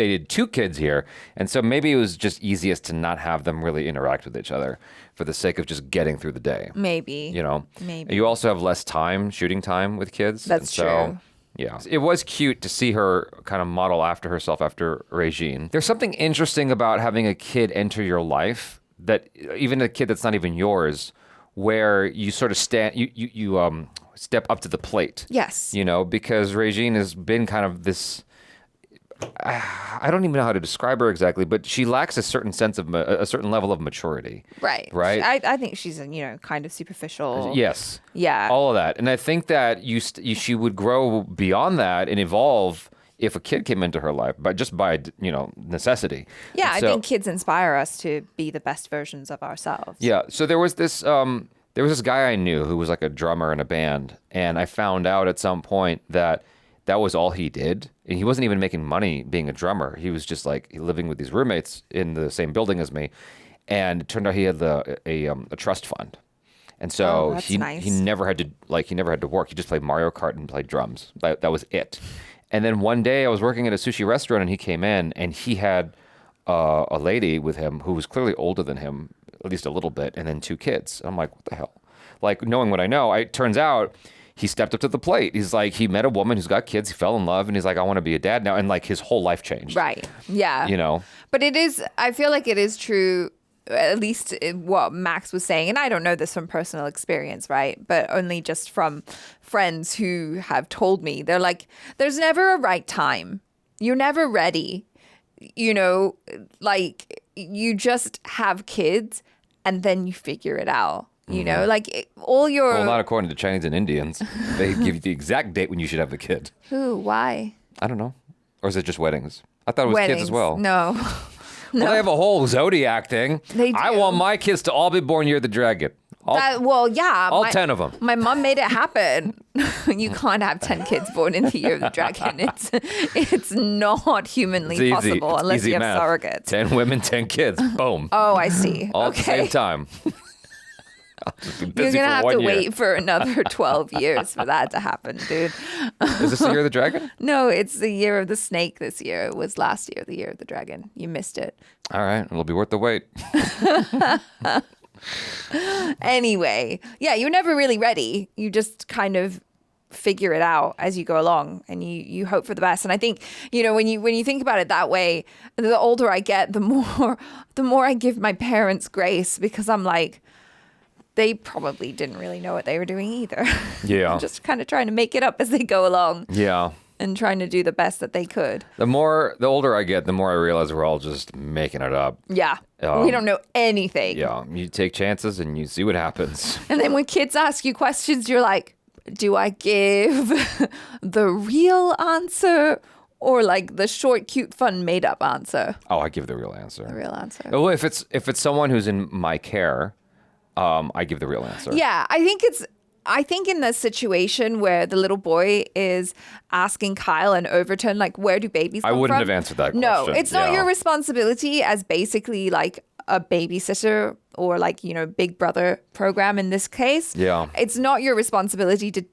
did two kids here, and so maybe it was just easiest to not have them really interact with each other for the sake of just getting through the day. Maybe. You know? Maybe. You also have less shooting time with kids. That's true. Yeah. It was cute to see her kind of model after herself after Regine. There's something interesting about having a kid enter your life, that even a kid that's not even yours, where you sort of you step up to the plate. Yes. You know, because Regine has been kind of this, I don't even know how to describe her exactly, but she lacks a certain sense of a certain level of maturity. Right. Right. I think she's, you know, kind of superficial. Yes. Yeah. All of that. And I think that she would grow beyond that and evolve if a kid came into her life, but just by, you know, necessity. Yeah, And I so, think kids inspire us to be the best versions of ourselves. Yeah. So there was this guy I knew who was like a drummer in a band, and I found out at some point that was all he did. And he wasn't even making money being a drummer. He was just like living with these roommates in the same building as me. And it turned out he had a trust fund. And so he never had to work. He just played Mario Kart and played drums. That was it. And then one day I was working at a sushi restaurant and he came in and he had a lady with him who was clearly older than him, at least a little bit, and then two kids. I'm like, what the hell? Like, knowing what I know, it turns out he stepped up to the plate. He's like, he met a woman who's got kids, he fell in love, and he's like, I want to be a dad now. And like his whole life changed. Right. Yeah. You know? But I feel like it is true, at least what Max was saying, and I don't know this from personal experience, right? But only just from friends who have told me. They're like, there's never a right time. You're never ready. You know, like you just have kids and then you figure it out. You know, like all your... Well, not according to Chinese and Indians. They give you the exact date when you should have the kid. Who? Why? I don't know. Or is it just weddings? I thought it was kids as well. No. Well, they have a whole zodiac thing. They do. I want my kids to all be born year of the dragon. All 10 of them. My mom made it happen. You can't have 10 kids born in the year of the dragon. It's not humanly possible unless you have math. surrogates. 10 women, 10 kids. Boom. Oh, I see. All okay. at the same time. You're going to have to wait for another 12 years for that to happen, dude. Is this the year of the dragon? No, it's the year of the snake this year. It was last year, the year of the dragon. You missed it. All right. It'll be worth the wait. Anyway, yeah, you're never really ready. You just kind of figure it out as you go along and you hope for the best. And I think, you know, when you think about it that way, the older I get, the more I give my parents grace, because I'm like, they probably didn't really know what they were doing either. Yeah. Just kind of trying to make it up as they go along. Yeah. And trying to do the best that they could. The older I get, the more I realize we're all just making it up. Yeah. We don't know anything. Yeah. You take chances and you see what happens. And then when kids ask you questions, you're like, do I give the real answer or like the short, cute, fun, made-up answer? Oh, I give the real answer. The real answer. Oh, if it's someone who's in my care, I give the real answer. Yeah, I think in the situation where the little boy is asking Kyle and Overton, like, where do babies come I wouldn't from? have answered that question. No, it's not Yeah. your responsibility as basically like a babysitter or like, Big Brother program in this case. Yeah. It's not your responsibility to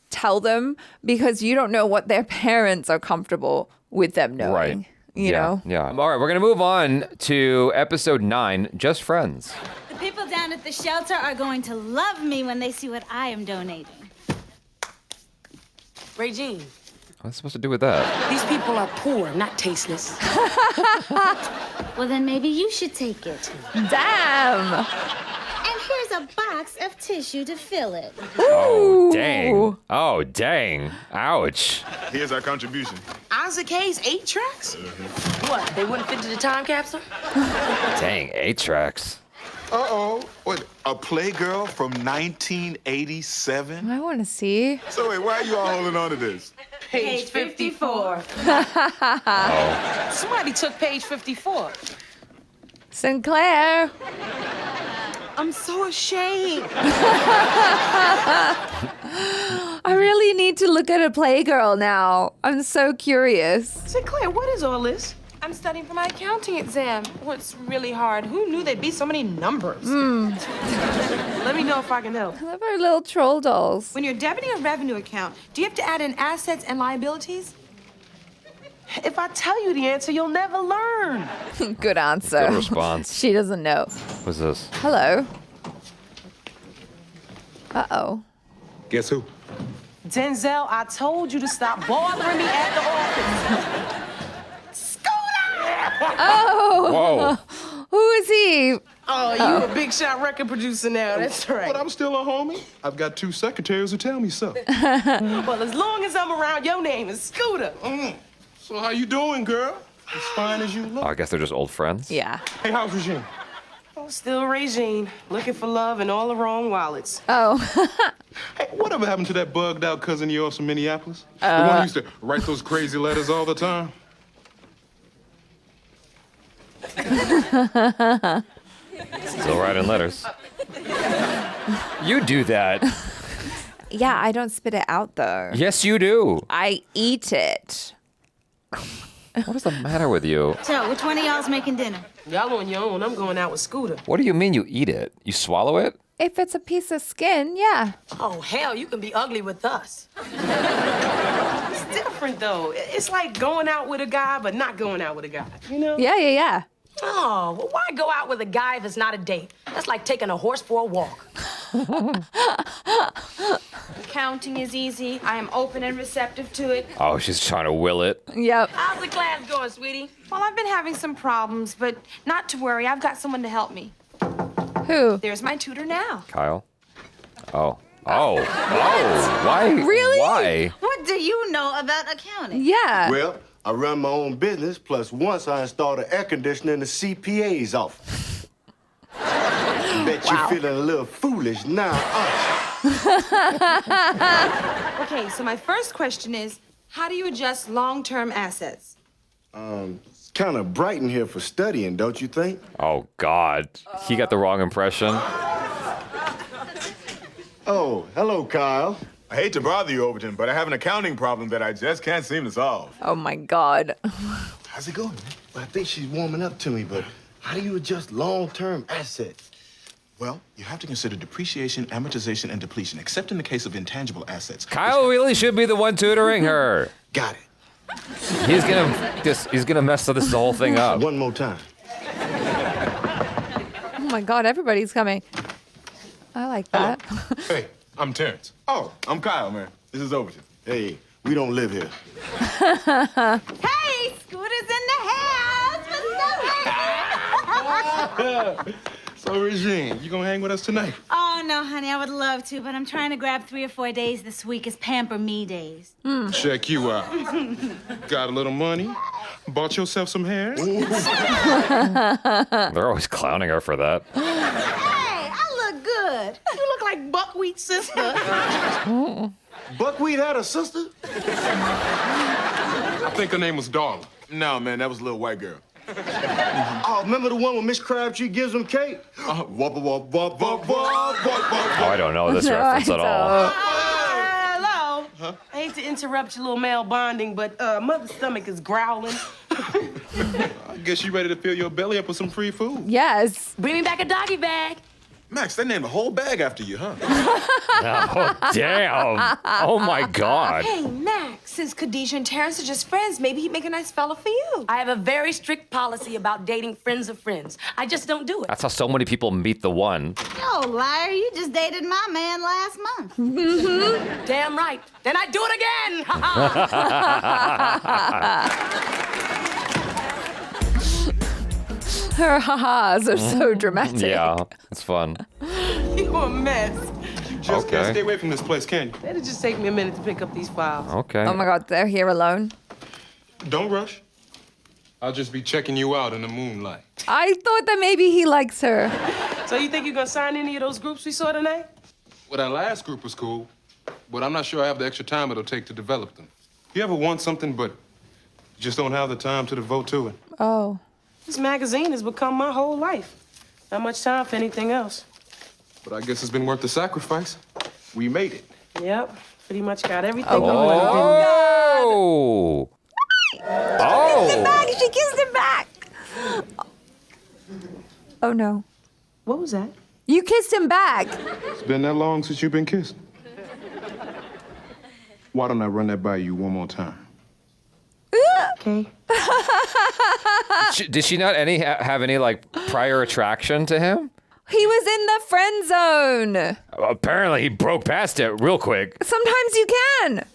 tell them because you don't know what their parents are comfortable with them knowing. Right. You know? Yeah. All right, we're going to move on to episode 9, Just Friends. The people down at the shelter are going to love me when they see what I am donating. Regine, What's it supposed to do with that? these people are poor, not tasteless. Well, then maybe you should take it. Damn. And here's a box of tissue to fill it. Oh, dang. Oh, dang. Ouch. Here's our contribution. Isaac Hayes, 8 tracks? What, they wouldn't fit to the time capsule? Dang, 8 tracks. Uh-oh. What, a Playgirl from 1987? I want to see. So wait, why are you all holding on to this? Page 54. Somebody took page 54. Synclaire. I'm so ashamed. I really need to look at a Playgirl now. I'm so curious. Synclaire, what is all this? I'm studying for my accounting exam. Oh, it's really hard. Who knew there'd be so many numbers? Let me know if I can help. I love our little troll dolls. When you're debiting a revenue account, do you have to add in assets and liabilities? If I tell you the answer, you'll never learn. Good answer. Good response. She doesn't know. What's this? Hello. Uh-oh. Guess who? Denzel, I told you to stop bothering me at the office. Oh. Whoa. Who is he? Oh, you a big shot record producer now. That's right. But I'm still a homie. I've got 2 secretaries who tell me so. Well, as long as I'm around, your name is Scooter. So how you doing, girl? As fine as you look. Oh, I guess they're just old friends? Yeah. Hey, how's Regine? Oh, still Regine, looking for love in all the wrong wallets. Oh. Hey, whatever happened to that bugged out cousin of yours from Minneapolis? The one who used to write those crazy letters all the time? Still writing letters. You do that. Yeah, I don't spit it out, though. Yes, you do. I eat it. What is the matter with you? So, which one of y'all's making dinner? Y'all on your own. I'm going out with Scooter. What do you mean you eat it? You swallow it? If it's a piece of skin, yeah. Oh, hell, you can be ugly with us. It's different, though. It's like going out with a guy, but not going out with a guy, you know? Yeah. Oh, well, why go out with a guy if it's not a date? That's like taking a horse for a walk. Accounting is easy. I am open and receptive to it. Oh, she's trying to will it. Yep. How's the class going, sweetie? Well, I've been having some problems, but not to worry. I've got someone to help me. Who? There's my tutor now. Kyle? Oh. Why? Really? Why? What do you know about accounting? Yeah. Well, I run my own business, plus once I installed an air conditioner in the CPA's office. Bet you're feeling a little foolish now, Okay, so my first question is, how do you adjust long-term assets? It's kind of bright in here for studying, don't you think? Oh, God. He got the wrong impression. Oh, hello, Kyle. I hate to bother you, Overton, but I have an accounting problem that I just can't seem to solve. Oh, my God. How's it going, man? Well, I think she's warming up to me, but how do you adjust long-term assets? Well, you have to consider depreciation, amortization, and depletion, except in the case of intangible assets. Kyle really should be the one tutoring her. Got it. He's gonna mess this whole thing up. One more time. Oh, my God, everybody's coming. I like that. Hey, I'm Terrence. Oh, I'm Kyle, man. This is Overton. Hey, we don't live here. Hey, Scooter's in the house. What's up? So, Regine, you gonna hang with us tonight? Oh, no, honey, I would love to, but I'm trying to grab 3 or 4 days this week as Pamper Me days. Check you out. Got a little money? Bought yourself some hair? They're always clowning her for that. Hey, I look good. You look like Buckwheat's sister. Buckwheat had a sister? I think her name was Darla. No, man, that was a little white girl. Oh, remember the one when Miss Crabtree gives them cake? I don't know this reference at all. Hello. Huh? I hate to interrupt your little male bonding, but mother's stomach is growling. I guess you ready to fill your belly up with some free food. Yes. Bring me back a doggy bag. Max, they named a whole bag after you, huh? Oh, damn. Oh, my God. Hey, Max, since Khadijah and Terrence are just friends, maybe he'd make a nice fella for you. I have a very strict policy about dating friends of friends. I just don't do it. That's how so many people meet the one. Yo, liar, you just dated my man last month. Mm-hmm. Damn right. Then I do it again. Her ha-has are so dramatic. Yeah, it's fun. You a mess. You just Okay. can't stay away from this place, can you? It'll just take me a minute to pick up these files. Okay. Oh my God, they're here alone. Don't rush. I'll just be checking you out in the moonlight. I thought that maybe he likes her. So you think you're gonna sign any of those groups we saw tonight? Well, that last group was cool, but I'm not sure I have the extra time it'll take to develop them. You ever want something, but you just don't have the time to devote to it? Oh. This magazine has become my whole life. Not much time for anything else. But I guess it's been worth the sacrifice. We made it. Yep, pretty much got everything Oh. Oh. Kissed him back. She kissed him back. Oh no. What was that? You kissed him back. It's been that long since you've been kissed. Why don't I run that by you one more time? Okay. Did she not have any like prior attraction to him? He was in the friend zone. Apparently, he broke past it real quick. Sometimes you can.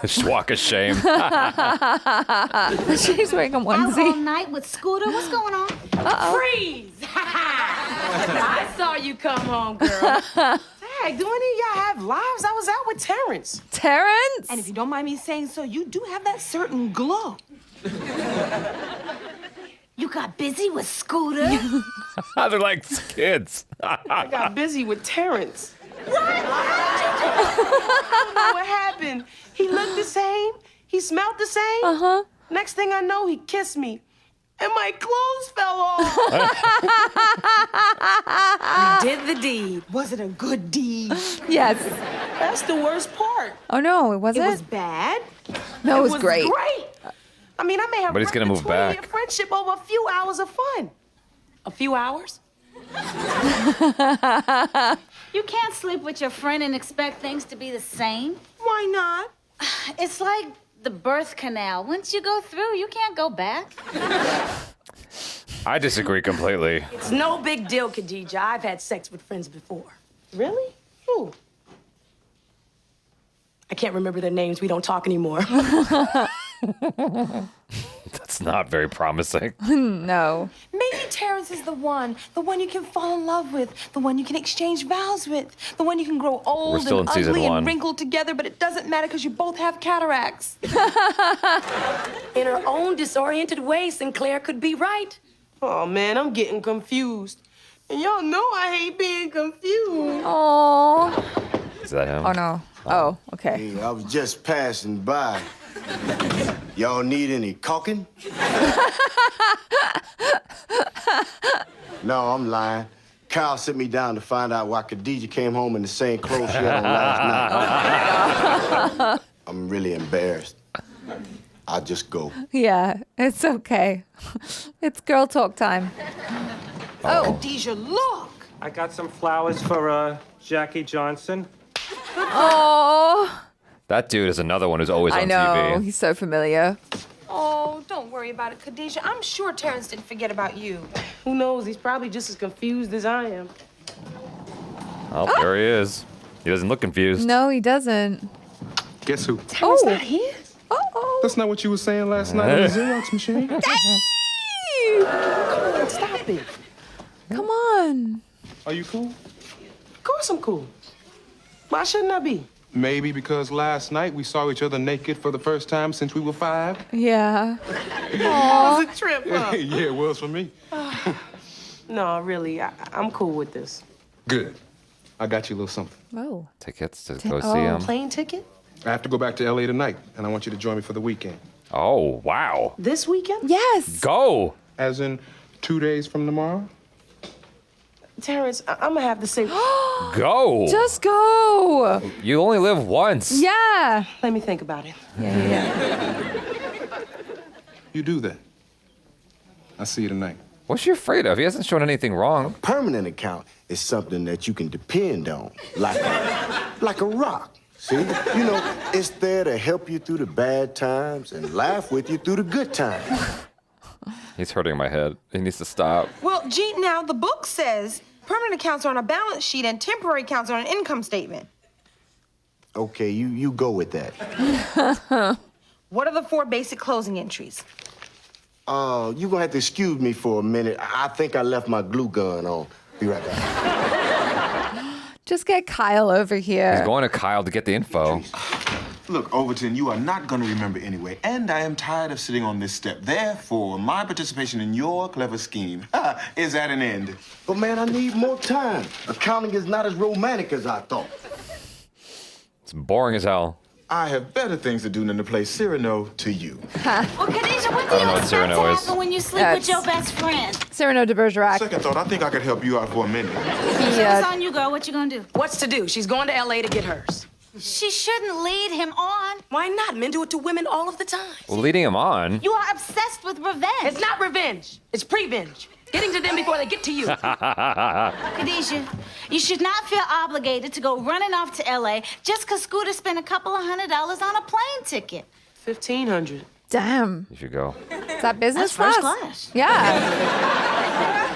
Schwalk of shame. She's wearing a Out all onesie. night with Scooter. What's going on? Freeze! I saw you come home, girl. Hey, do any of y'all have lives? I was out with Terrence. Terrence? And if you don't mind me saying so, you do have that certain glow. You got busy with Scooter? They're like kids. I got busy with Terrence. I don't know what happened. He looked the same. He smelled the same. Uh-huh. Next thing I know, he kissed me. And my clothes fell off. You did the deed. Was it a good deed? Yes. That's the worst part. Oh no, it wasn't. It was bad. No, it was great. I mean, I may have But he's gonna wrecked move a 20-year back. friendship over a few hours of fun. A few hours? You can't sleep with your friend and expect things to be the same. Why not? It's like the birth canal. Once you go through, you can't go back. I disagree completely. It's no big deal, Khadijah. I've had sex with friends before. Really? Who? I can't remember their names. We don't talk anymore. That's not very promising. No. Maybe Terrence is the one you can fall in love with, the one you can exchange vows with, the one you can grow We're old still and in season ugly one. and wrinkled together, but it doesn't matter because you both have cataracts. In her own disoriented way, Synclaire could be right. Oh, man, I'm getting confused. And y'all know I hate being confused. Oh. Is that him? Oh no. Oh, okay. Hey, I was just passing by. Y'all need any caulking? No, I'm lying. Kyle sent me down to find out why Khadijah came home in the same clothes she had on last night. I'm really embarrassed. I'll just go. Yeah, it's okay. It's girl talk time. Oh, Khadijah, look! I got some flowers for Jackie Johnson. Oh. That dude is another one who's always on I know. TV. He's so familiar. Oh, don't worry about it, Khadijah. I'm sure Terrence didn't forget about you. Who knows? He's probably just as confused as I am. Oh, there he is. He doesn't look confused. No, he doesn't. Guess who? Terrence not here? Uh-oh. That's not what you were saying last night on the Xerox machine. Come on, stop it. Come on. Are you cool? Of course I'm cool. Why shouldn't I be? Maybe because last night we saw each other naked for the first time since we were 5. Yeah. It was a trip, huh? Yeah, it was for me. No, really, I'm cool with this. Good. I got you a little something. Oh. Tickets to go see him. Plane ticket? I have to go back to L.A. tonight, and I want you to join me for the weekend. Oh, wow. This weekend? Yes. Go. As in 2 days from tomorrow? Terrence, I'm gonna have to say. Go. Just go. You only live once. Yeah. Let me think about it. Yeah. You do that. I'll see you tonight. What's you afraid of? He hasn't shown anything wrong. Permanent account is something that you can depend on, like a rock. See? You know, it's there to help you through the bad times and laugh with you through the good times. He's hurting my head. He needs to stop. Well, gee, now the book says permanent accounts are on a balance sheet and temporary accounts are on an income statement. Okay, you go with that. What are the 4 basic closing entries? You're gonna have to excuse me for a minute. I think I left my glue gun on. Be right back. Just get Kyle over here. He's going to Kyle to get the info. Look, Overton, you are not going to remember anyway, and I am tired of sitting on this step. Therefore, my participation in your clever scheme is at an end. But man, I need more time. Accounting is not as romantic as I thought. It's boring as hell. I have better things to do than to play Cyrano to you. Well, Khadijah, what I do don't you know what expect Cyrano to is. happen when you sleep with your best friend? Cyrano de Bergerac. Second thought, I think I could help you out for a minute. It's on you, girl. What you gonna do? What's to do? She's going to L.A. to get hers. She shouldn't lead him on. Why not? Men do it to women all of the time. Well, leading him on. You are obsessed with revenge. It's not revenge. It's prevenge. Getting to them before they get to you. Khadijah, you should not feel obligated to go running off to L.A. just because Scooter spent a couple of $100 on a plane ticket. $1,500. Damn. You should go. Is that business That's first class? class. Yeah.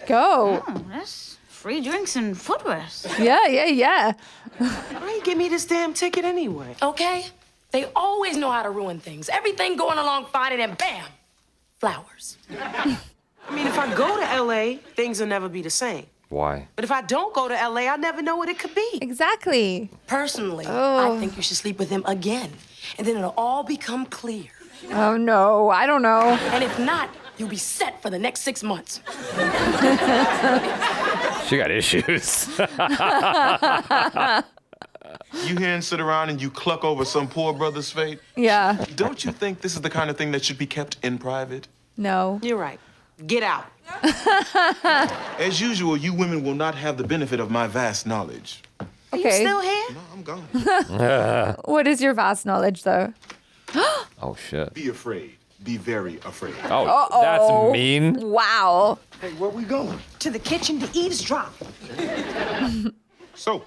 Go. Oh, that's free drinks and footrest. Yeah. Why you give me this damn ticket anyway? Okay? They always know how to ruin things. Everything going along fine and then bam, flowers. I mean, if I go to L.A., things will never be the same. Why? But if I don't go to L.A., I never know what it could be. Exactly. Personally, Oh. I think you should sleep with him again. And then it'll all become clear. Oh, no. I don't know. And if not, you'll be set for the next 6 months. She got issues. You here and sit around and you cluck over some poor brother's fate? Yeah. Don't you think this is the kind of thing that should be kept in private? No. You're right. Get out. As usual, you women will not have the benefit of my vast knowledge. Are you Okay. still here? No, I'm gone. What is your vast knowledge, though? Oh, shit. Be afraid. Be very afraid. Oh, Uh-oh. that's mean. Wow. Hey, where we going? To the kitchen to eavesdrop. So,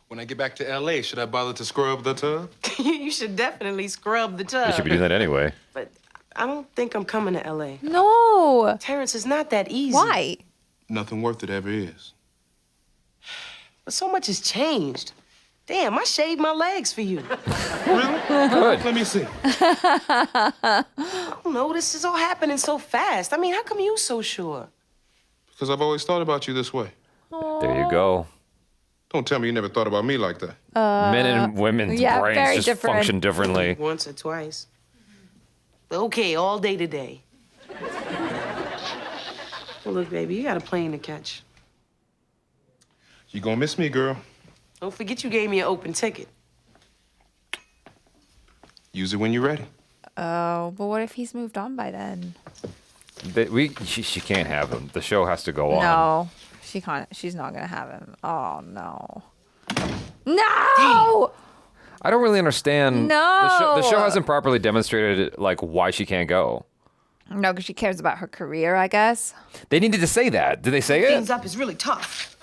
when I get back to L.A., should I bother to scrub the tub? You should definitely scrub the tub. You should be doing that anyway. But I don't think I'm coming to L.A. No. Terrence, it's not that easy. Why? Nothing worth it ever is. But so much has changed. Damn, I shaved my legs for you. Really? Good. Let me see. I don't know, this is all happening so fast. I mean, how come you so sure? Because I've always thought about you this way. There you go. Don't tell me you never thought about me like that. Men and women's yeah, brains very just different. function differently. Once or twice. Okay, all day today. Well, look, baby, you got a plane to catch. You gonna miss me, girl. Don't forget you gave me an open ticket. Use it when you're ready. Oh, but what if he's moved on by then? She can't have him. The show has to go on. No, she can't. She's not gonna have him. Oh no. No. I don't really understand. No. The show hasn't properly demonstrated like why she can't go. No, because she cares about her career, I guess. They needed to say that. Did they say it? Things up is really tough.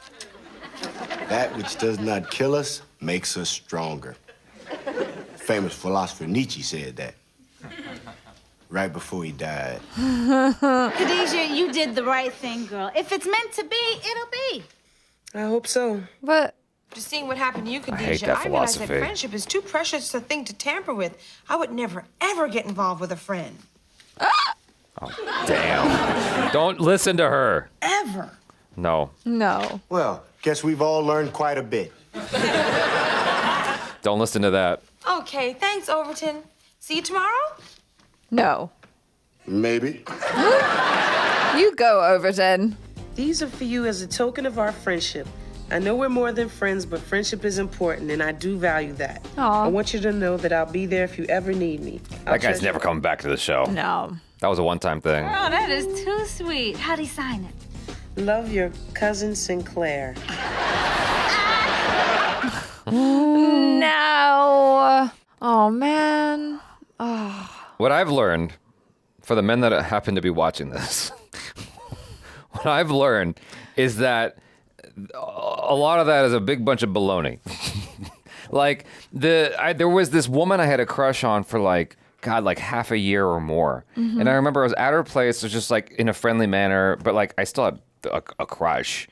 That which does not kill us makes us stronger. Famous philosopher Nietzsche said that. Right before he died. Khadijah, you did the right thing, girl. If it's meant to be, it'll be. I hope so. But Just seeing what happened to you, Khadijah, hate that I realize that philosophy. friendship is too precious a thing to tamper with. I would never, ever get involved with a friend. Damn. Don't listen to her. Ever. No. no. Well, guess we've all learned quite a bit. Don't listen to that. Okay, thanks, Overton. See you tomorrow? No. Maybe. You go, Overton. These are for you as a token of our friendship. I know we're more than friends, but friendship is important, and I do value that. Aw. I want you to know that I'll be there if you ever need me. That guy's never coming back to the show. No. That was a one-time thing. Oh, that is too sweet. How'd he sign it? Love, your cousin Synclaire. No. Oh, man. Oh. What I've learned, for the men that happen to be watching this, what I've learned is that a lot of that is a big bunch of baloney. Like, there was this woman I had a crush on for like half a year or more. Mm-hmm. And I remember I was at her place, it was just like in a friendly manner, but like I still had a crush.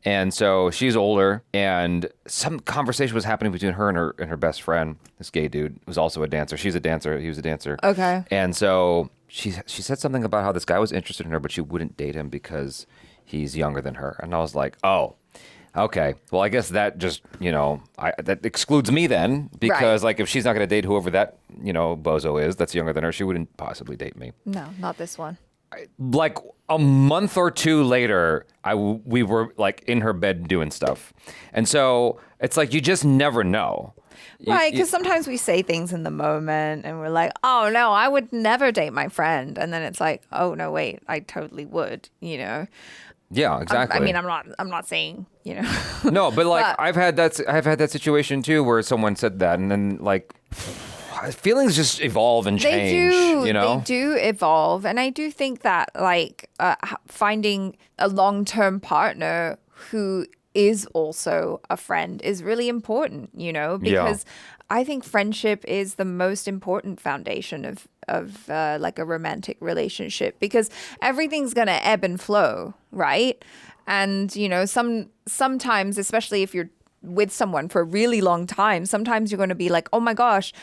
And so she's older, and some conversation was happening between her and her best friend, this gay dude, who's also a dancer. She's a dancer, he was a dancer. Okay. And so she said something about how this guy was interested in her, but she wouldn't date him because he's younger than her. And I was like, oh, okay. Well, I guess that just, that excludes me then, because like if she's not going to date whoever that, bozo is that's younger than her, she wouldn't possibly date me. No, not this one. Like a month or two later, we were like in her bed doing stuff. And so it's like, you just never know. Right, because sometimes we say things in the moment and we're like, oh, no, I would never date my friend. And then it's like, oh, no, wait, I totally would, Yeah, exactly. I'm not saying, No, but like I've had that situation too where someone said that, and then like feelings just evolve and change. They do evolve, and I do think that like finding a long-term partner who is also a friend is really important, because I think friendship is the most important foundation of like a romantic relationship, because everything's gonna ebb and flow, right? And sometimes, especially if you're with someone for a really long time, sometimes you're gonna be like, oh my gosh,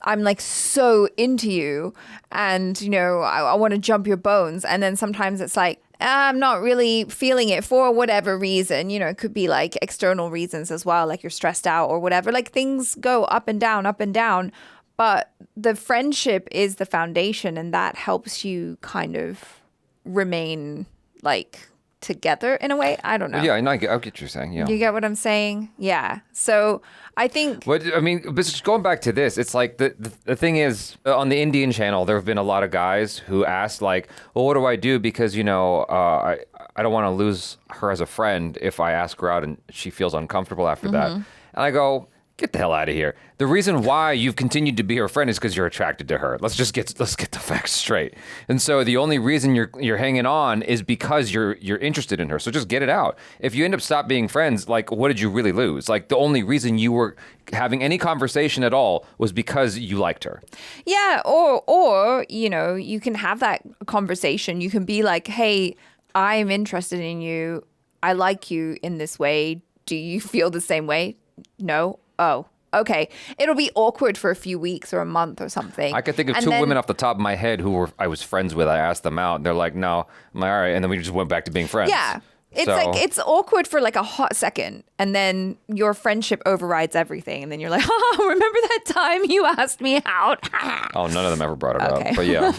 I'm like so into you, and I want to jump your bones. And then sometimes it's like, I'm not really feeling it for whatever reason. It could be like external reasons as well, like you're stressed out or whatever. Like things go up and down, up and down. But the friendship is the foundation, and that helps you kind of remain like together in a way. I don't know. Yeah, I get what you're saying. Yeah. You get what I'm saying? Yeah. So I think. But just going back to this, it's like the thing is, on the Indian channel, there have been a lot of guys who asked like, well, what do I do? Because, I don't want to lose her as a friend if I ask her out and she feels uncomfortable after that. And I go, get the hell out of here. The reason why you've continued to be her friend is because you're attracted to her. Let's get the facts straight. And so the only reason you're hanging on is because you're interested in her. So just get it out. If you end up stop being friends, like what did you really lose? Like the only reason you were having any conversation at all was because you liked her. Yeah, or you can have that conversation. You can be like, hey, I'm interested in you. I like you in this way. Do you feel the same way? No. Oh, okay. It'll be awkward for a few weeks or a month or something. I could think of two women off the top of my head who I was friends with. I asked them out, and they're like, no. I'm like, all right. And then we just went back to being friends. Yeah. It's awkward for like a hot second, and then your friendship overrides everything, and then you're like, oh, remember that time you asked me out? Oh, none of them ever brought it up, but yeah,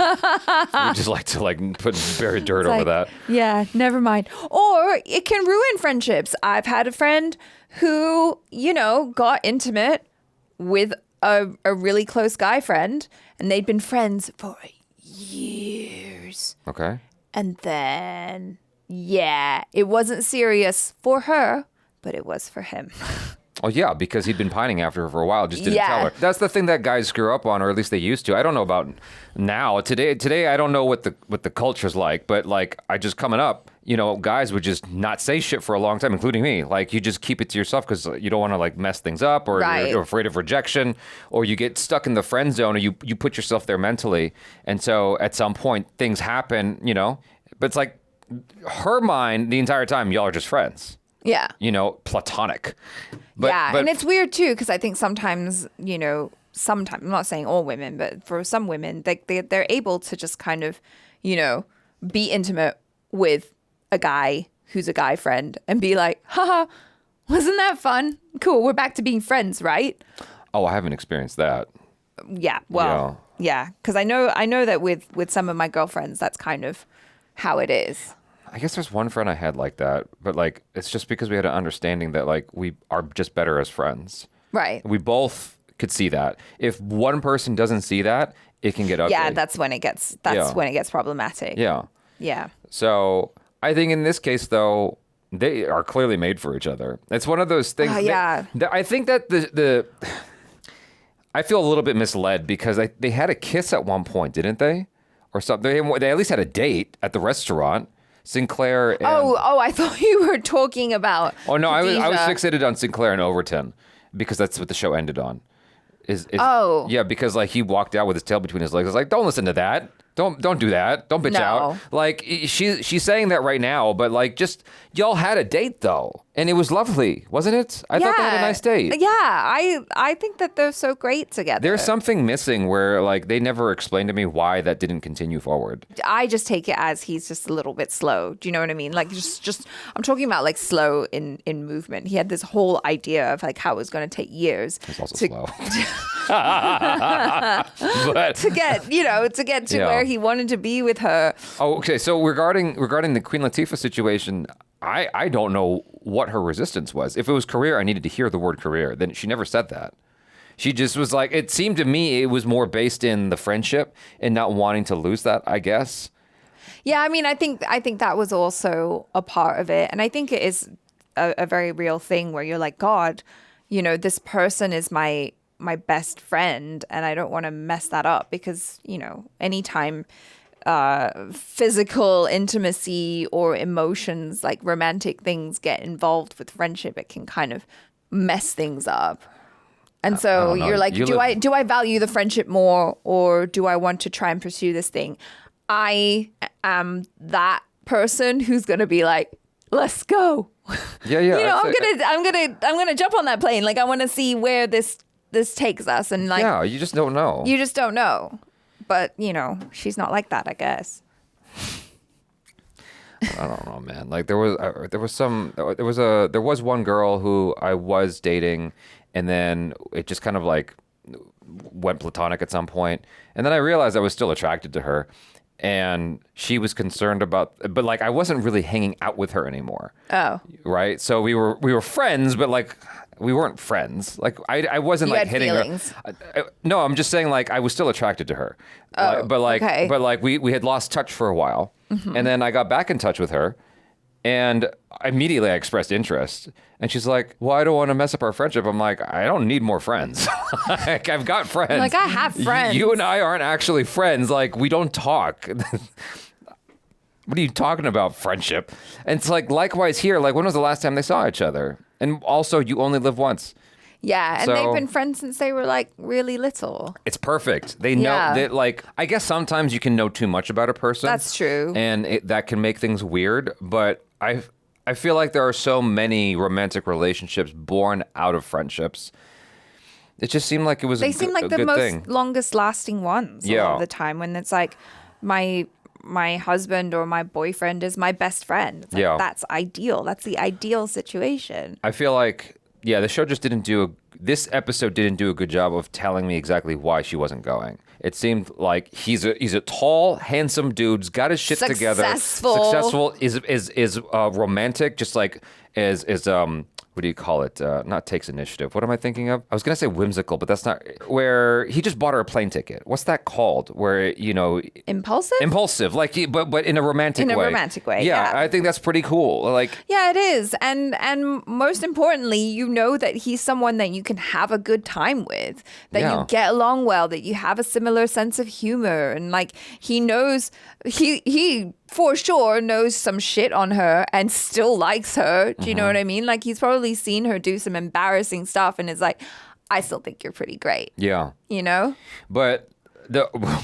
we just like to bury dirt over that. Yeah, never mind. Or it can ruin friendships. I've had a friend who, got intimate with a really close guy friend, and they'd been friends for years. Okay. And then, it wasn't serious for her, but it was for him. Oh, yeah, because he'd been pining after her for a while, just didn't tell her. That's the thing that guys screw up on, or at least they used to. I don't know about now. Today I don't know what the culture's like, but like I just coming up, guys would just not say shit for a long time, including me. Like you just keep it to yourself because you don't want to like mess things up, or you're afraid of rejection, or you get stuck in the friend zone, or you put yourself there mentally. And so at some point things happen, but it's like her mind the entire time, y'all are just friends. Yeah. Platonic. But and it's weird too, because I think sometimes, sometimes, I'm not saying all women, but for some women, they're able to just kind of, be intimate with a guy who's a guy friend and be like, haha, wasn't that fun? Cool, we're back to being friends, right? Oh, I haven't experienced that. Yeah, well, yeah, because I know that with some of my girlfriends, that's kind of how it is. I guess there's one friend I had like that, but like it's just because we had an understanding that like we are just better as friends. Right. We both could see that. If one person doesn't see that, it can get ugly. Yeah, that's when it gets problematic. Yeah. Yeah. So I think in this case, though, they are clearly made for each other. It's one of those things. Yeah. I think that I feel a little bit misled because they had a kiss at one point, didn't they? Or something. They at least had a date at the restaurant. Synclaire and... Oh, I thought you were talking about Oh, no, I was Khadijah. fixated on Synclaire and Overton because that's what the show ended on. Oh. Yeah, because like he walked out with his tail between his legs. I was like, don't listen to that. Don't do that. Don't bitch No. out. Like she's saying that right now, but like just y'all had a date though, and it was lovely, wasn't it? I thought they had a nice date. Yeah, I think that they're so great together. There's something missing where like they never explained to me why that didn't continue forward. I just take it as he's just a little bit slow. Do you know what I mean? Like just I'm talking about like slow in movement. He had this whole idea of like how it was going to take years. He's also slow. But to get to where he wanted to be with her. Oh, okay. So regarding the Queen Latifah situation, I don't know what her resistance was. If it was career, I needed to hear the word career. Then she never said that. She just was like, it seemed to me it was more based in the friendship and not wanting to lose that, I guess. Yeah, I mean, I think that was also a part of it. And I think it is a very real thing where you're like, God, this person is my best friend and I don't want to mess that up because, anytime physical intimacy or emotions like romantic things get involved with friendship, it can kind of mess things up. And so you're like, do I value the friendship more or do I want to try and pursue this thing? I am that person who's going to be like, let's go. Yeah. I'm gonna jump on that plane. Like I want to see where this takes us. And like, yeah, you just don't know. You just don't know. But she's not like that, I guess. I don't know, man. Like there was one girl who I was dating, and then it just kind of like went platonic at some point, and then I realized I was still attracted to her, and she was concerned about, but like I wasn't really hanging out with her anymore. Oh, right. So we were friends, but like we weren't friends. Like I wasn't you like had hitting feelings. her. No, I'm just saying like I was still attracted to her. Oh, but okay. we had lost touch for a while, Mhm. and then I got back in touch with her, and immediately I expressed interest, and she's like, "Well, I don't want to mess up our friendship." I'm like, "I don't need more friends. Like I've got friends. Like I have friends. You and I aren't actually friends. Like we don't talk." What are you talking about, friendship? And it's like, likewise here, like when was the last time they saw each other? And also, you only live once. Yeah, and So- they've been friends since they were like really little. It's perfect. They know Yeah. that, like, I guess sometimes you can know too much about a person. That's true. And that can make things weird. But I feel like there are so many romantic relationships born out of friendships. It just seemed like it was They seem like a the good most thing. longest lasting ones a lot of the time when it's like my husband or my boyfriend is my best friend. It's like, Yeah. that's ideal. That's the ideal situation. I feel like, yeah, the show just this episode didn't do a good job of telling me exactly why she wasn't going. It seemed like he's a tall, handsome dude's got his shit together. Successful is romantic, just like is what do you call it? Not takes initiative. What am I thinking of? I was gonna say whimsical, but that's not. Where he just bought her a plane ticket. What's that called? Where Impulsive. impulsive, like but in a romantic way. In a romantic way, Yeah, yeah. I think that's pretty cool. Like Yeah, it is. And most importantly, you know that he's someone that you can have a good time with, that Yeah. you get along well, that you have a similar sense of humor. And like he knows, he for sure knows some shit on her and still likes her. Do you know what I mean? Like he's probably seen her do some embarrassing stuff and is like, I still think you're pretty great. yeah. You know? But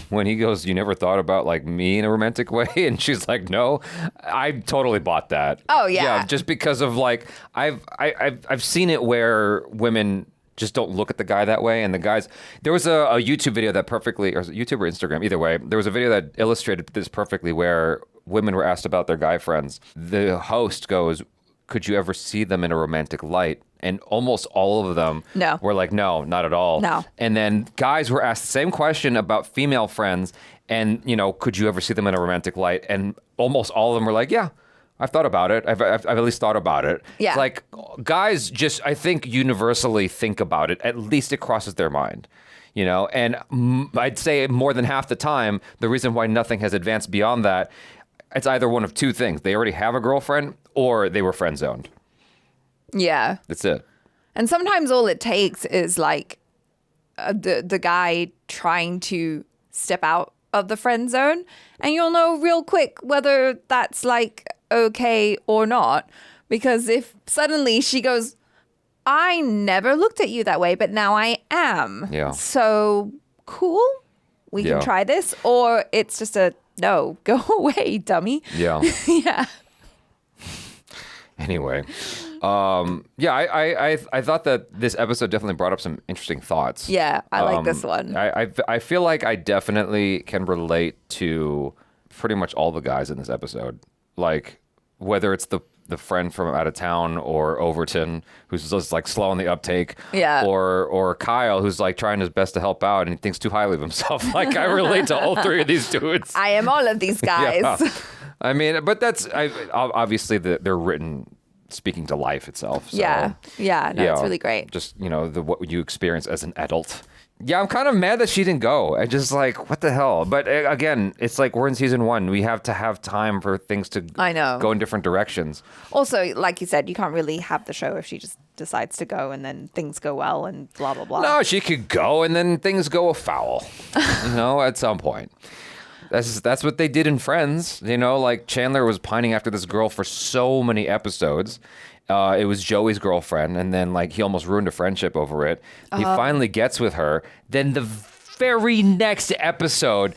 when he goes, you never thought about like me in a romantic way, and she's like, no, I totally bought that. Oh, yeah. just because of like I've seen it where women just don't look at the guy that way, and the guys. There was a YouTube video that perfectly, or YouTube or Instagram, either way, there was a video that illustrated this perfectly, where women were asked about their guy friends. The host goes, could you ever see them in a romantic light? And almost all of them were like, no, not at all. No. And then guys were asked the same question about female friends and, could you ever see them in a romantic light? And almost all of them were like, yeah, I've thought about it. I've at least thought about it. Yeah. It's like guys just, I think, universally think about it. At least it crosses their mind. You know, and I'd say more than half the time, the reason why nothing has advanced beyond that, it's either one of two things. They already have a girlfriend or they were friend zoned. Yeah. That's it. And sometimes all it takes is like the guy trying to step out of the friend zone, and you'll know real quick whether that's like okay or not. Because if suddenly she goes, I never looked at you that way, but now I am. Yeah. So cool. We Yeah. can try this. Or it's just a no, go away, dummy. Yeah. Yeah. Anyway, I thought that this episode definitely brought up some interesting thoughts. Yeah, I like this one. I feel like I definitely can relate to pretty much all the guys in this episode. Like whether it's the friend from out of town or Overton who's just like slow on the uptake. Yeah. Or Kyle who's like trying his best to help out and he thinks too highly of himself. Like I relate to all three of these dudes. I am all of these guys. Yeah. I mean, but that's obviously they're written speaking to life itself. So, Yeah. No, it's really great. Just, you know, what you experience as an adult. Yeah, I'm kind of mad that she didn't go. I just like, what the hell? But again, it's like we're in season 1. We have to have time for things to I know. go in different directions. Also, like you said, you can't really have the show if she just decides to go and then things go well and blah, blah, blah. No, she could go and then things go afoul, you know, at some point. That's what they did in Friends. You know, like Chandler was pining after this girl for so many episodes. It was Joey's girlfriend, and then like he almost ruined a friendship over it. He finally gets with her. Then the very next episode,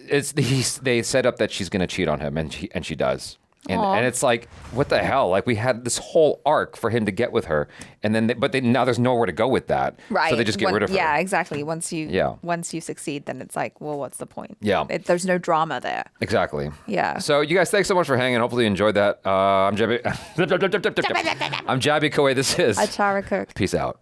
they set up that she's gonna cheat on him, and she does. And it's like, what the hell? Like we had this whole arc for him to get with her, and then now there's nowhere to go with that. Right. So they just get rid of her. Yeah, exactly. Once you succeed, then it's like, well, what's the point? Yeah. There's no drama there. Exactly. Yeah. So you guys, thanks so much for hanging. Hopefully you enjoyed that. I'm Jaby. I'm Jaby Koay. This is Achara Kirk. Peace out.